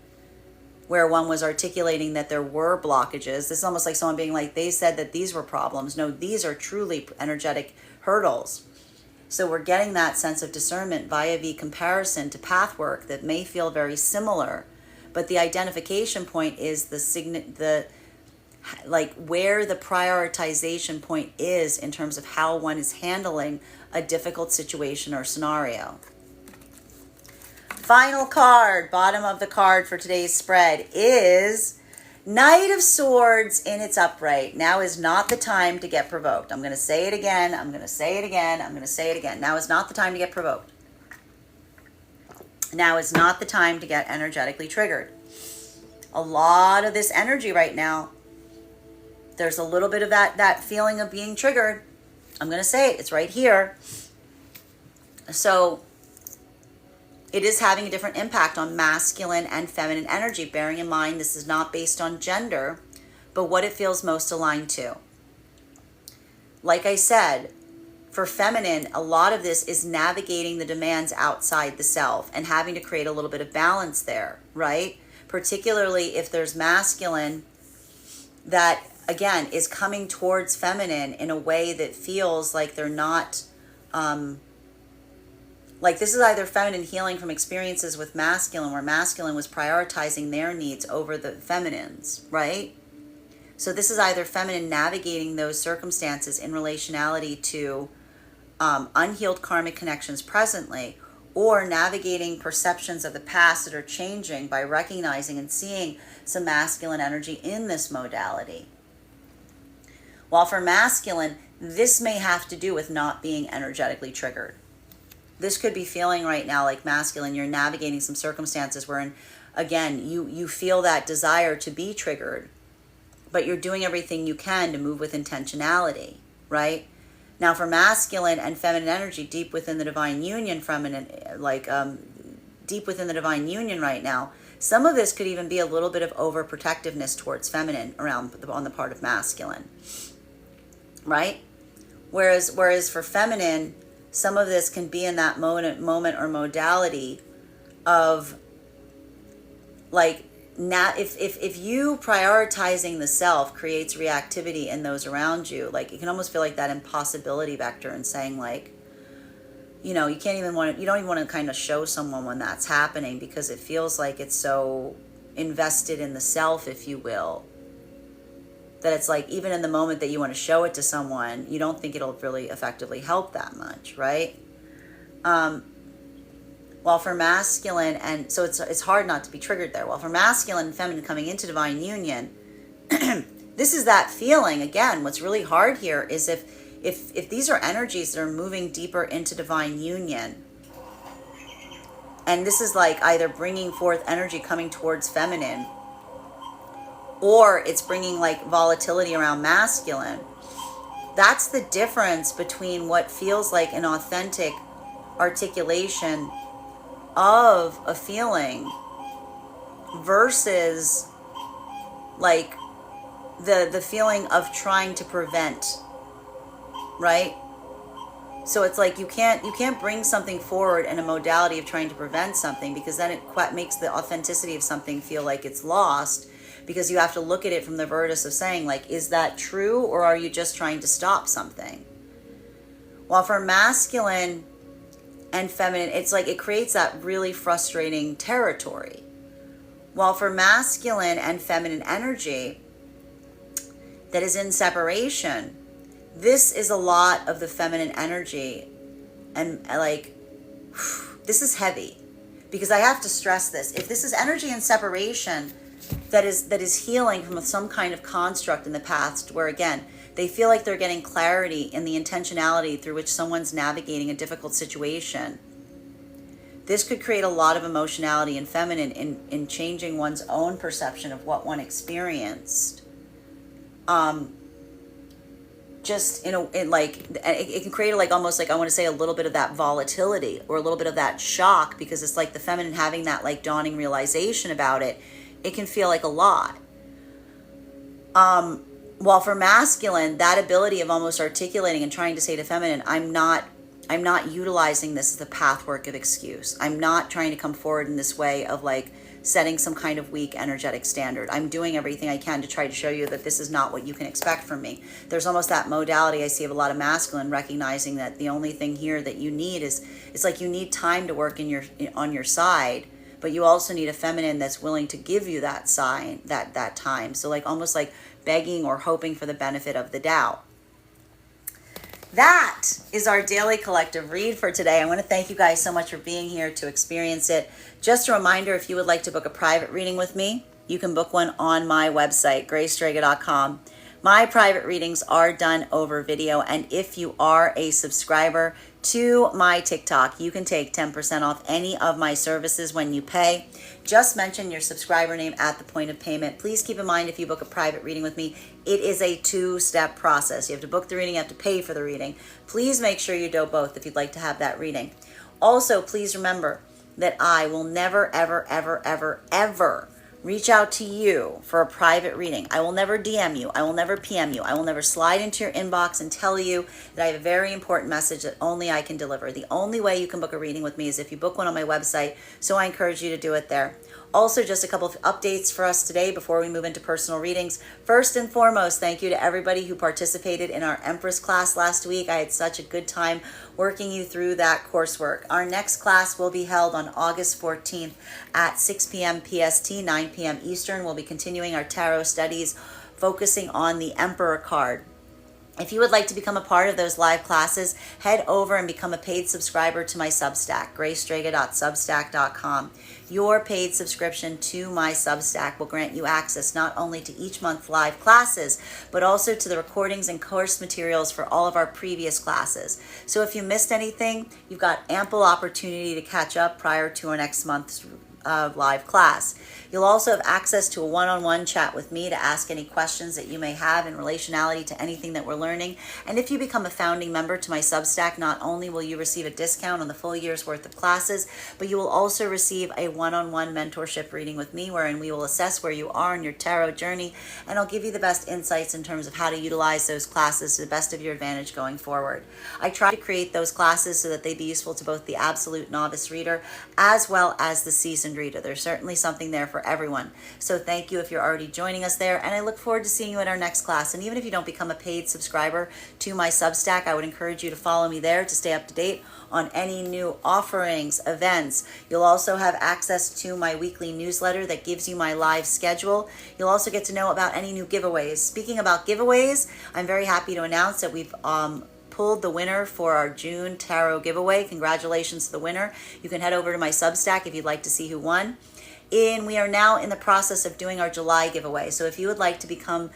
where one was articulating that there were blockages. This is almost like someone being like, they said that these were problems. No, these are truly energetic hurdles. So we're getting that sense of discernment via the comparison to path work that may feel very similar. But the identification point is where the prioritization point is in terms of how one is handling a difficult situation or scenario. Final card, bottom of the card for today's spread, is Knight of Swords in its upright. Now is not the time to get provoked. I'm going to say it again. I'm going to say it again. I'm going to say it again. Now is not the time to get provoked. Now is not the time to get energetically triggered. A lot of this energy right now, there's a little bit of that feeling of being triggered. I'm going to say it. It's right here. So it is having a different impact on masculine and feminine energy, bearing in mind this is not based on gender, but what it feels most aligned to. Like I said, for feminine, a lot of this is navigating the demands outside the self and having to create a little bit of balance there, right? Particularly if there's masculine that, again, is coming towards feminine in a way that feels like they're not, like this is either feminine healing from experiences with masculine, where masculine was prioritizing their needs over the feminines, right? So this is either feminine navigating those circumstances in relationality to unhealed karmic connections presently, or navigating perceptions of the past that are changing by recognizing and seeing some masculine energy in this modality. While for masculine, this may have to do with not being energetically triggered. This could be feeling right now like masculine, you're navigating some circumstances wherein, again, you feel that desire to be triggered, but you're doing everything you can to move with intentionality, right? Now, for masculine and feminine energy, deep within the divine union, deep within the divine union right now, some of this could even be a little bit of overprotectiveness towards feminine on the part of masculine, right? Whereas for feminine, some of this can be in that moment or modality of like, now if you prioritizing the self creates reactivity in those around you, like it can almost feel like that impossibility vector and saying like, you don't even want to kind of show someone when that's happening, because it feels like it's so invested in the self, if you will, that it's like even in the moment that you want to show it to someone, you don't think it'll really effectively help that much, right? While for masculine, and so it's hard not to be triggered there. While for masculine and feminine coming into divine union, this is that feeling. Again, what's really hard here is if these are energies that are moving deeper into divine union, and this is like either bringing forth energy coming towards feminine, or it's bringing like volatility around masculine. That's the difference between what feels like an authentic articulation of a feeling versus like the feeling of trying to prevent, right? So it's like you can't bring something forward in a modality of trying to prevent something, because then it makes the authenticity of something feel like it's lost, because you have to look at it from the vertus of saying like, is that true, or are you just trying to stop something? While for masculine and feminine, it's like it creates that really frustrating territory, While for masculine and feminine energy that is in separation, this is a lot of the feminine energy. And like, this is heavy, because I have to stress this. If this is energy in separation that is healing from some kind of construct in the past, where again, they feel like they're getting clarity in the intentionality through which someone's navigating a difficult situation, this could create a lot of emotionality and feminine in changing one's own perception of what one experienced. Just it can create like almost like, I want to say, a little bit of that volatility or a little bit of that shock, because it's like the feminine having that like dawning realization about it. It can feel like a lot. While for masculine, that ability of almost articulating and trying to say to feminine, I'm not utilizing this as a pathwork of excuse. I'm not trying to come forward in this way of like setting some kind of weak energetic standard. I'm doing everything I can to try to show you that this is not what you can expect from me. There's almost that modality I see of a lot of masculine recognizing that the only thing here that you need is, it's like you need time to work on your side, but you also need a feminine that's willing to give you that sign, that time. So like almost like begging or hoping for the benefit of the doubt. That is our daily collective read for today. I want to thank you guys so much for being here to experience it. Just a reminder, if you would like to book a private reading with me, you can book one on my website, Strega.com. My private readings are done over video, and if you are a subscriber to my TikTok, you can take 10% off any of my services when you pay. Just mention your subscriber name at the point of payment. Please keep in mind, if you book a private reading with me, it is a two-step process. You have to book the reading, you have to pay for the reading. Please make sure you do both if you'd like to have that reading. Also, please remember that I will never, ever, ever, ever, ever reach out to you for a private reading. I will never DM you. I will never PM you. I will never slide into your inbox and tell you that I have a very important message that only I can deliver. The only way you can book a reading with me is if you book one on my website, so I encourage you to do it there. Also, just a couple of updates for us today before we move into personal readings. First and foremost, thank you to everybody who participated in our Empress class last week. I had such a good time working you through that coursework. Our next class will be held on August 14th at 6 p.m. PST, 9 p.m. Eastern. We'll be continuing our tarot studies, focusing on the Emperor card. If you would like to become a part of those live classes, head over and become a paid subscriber to my Substack, graystrega.substack.com. Your paid subscription to my Substack will grant you access not only to each month's live classes, but also to the recordings and course materials for all of our previous classes. So if you missed anything, you've got ample opportunity to catch up prior to our next month's live class. You'll also have access to a one-on-one chat with me to ask any questions that you may have in relationality to anything that we're learning. And if you become a founding member to my Substack, not only will you receive a discount on the full year's worth of classes, but you will also receive a one-on-one mentorship reading with me, wherein we will assess where you are in your tarot journey, and I'll give you the best insights in terms of how to utilize those classes to the best of your advantage going forward. I try to create those classes so that they be useful to both the absolute novice reader as well as the seasoned reader. There's certainly something there for everyone. So thank you if you're already joining us there, and I look forward to seeing you at our next class. And even if you don't become a paid subscriber to my Substack, I would encourage you to follow me there to stay up to date on any new offerings, events. You'll also have access to my weekly newsletter that gives you my live schedule. You'll also get to know about any new giveaways. Speaking about giveaways, I'm very happy to announce that we've pulled the winner for our June tarot giveaway. Congratulations to the winner. You can head over to my Substack if you'd like to see who won. And we are now in the process of doing our July giveaway. So if you would like to become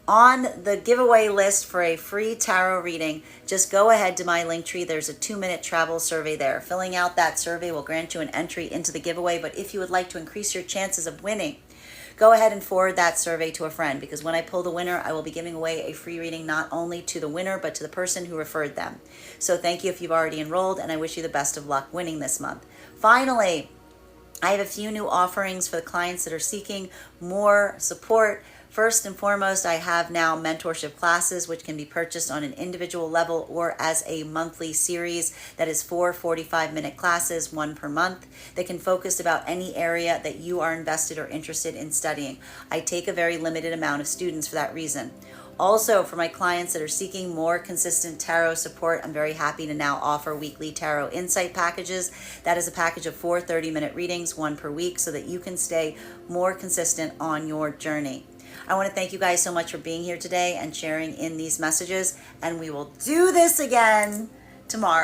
on the giveaway list for a free tarot reading, just go ahead to my Linktree. There's a 2-minute travel survey there. Filling out that survey will grant you an entry into the giveaway. But if you would like to increase your chances of winning, go ahead and forward that survey to a friend, because when I pull the winner, I will be giving away a free reading not only to the winner, but to the person who referred them. So thank you if you've already enrolled, and I wish you the best of luck winning this month. Finally, I have a few new offerings for the clients that are seeking more support. First and foremost, I have now mentorship classes, which can be purchased on an individual level or as a monthly series. That is 4 45-minute classes, 1 per month, that can focus about any area that you are invested or interested in studying. I take a very limited amount of students for that reason. Also, for my clients that are seeking more consistent tarot support, I'm very happy to now offer weekly tarot insight packages. That is a package of 4 30-minute readings, one per week, so that you can stay more consistent on your journey. I want to thank you guys so much for being here today and sharing in these messages, and we will do this again tomorrow.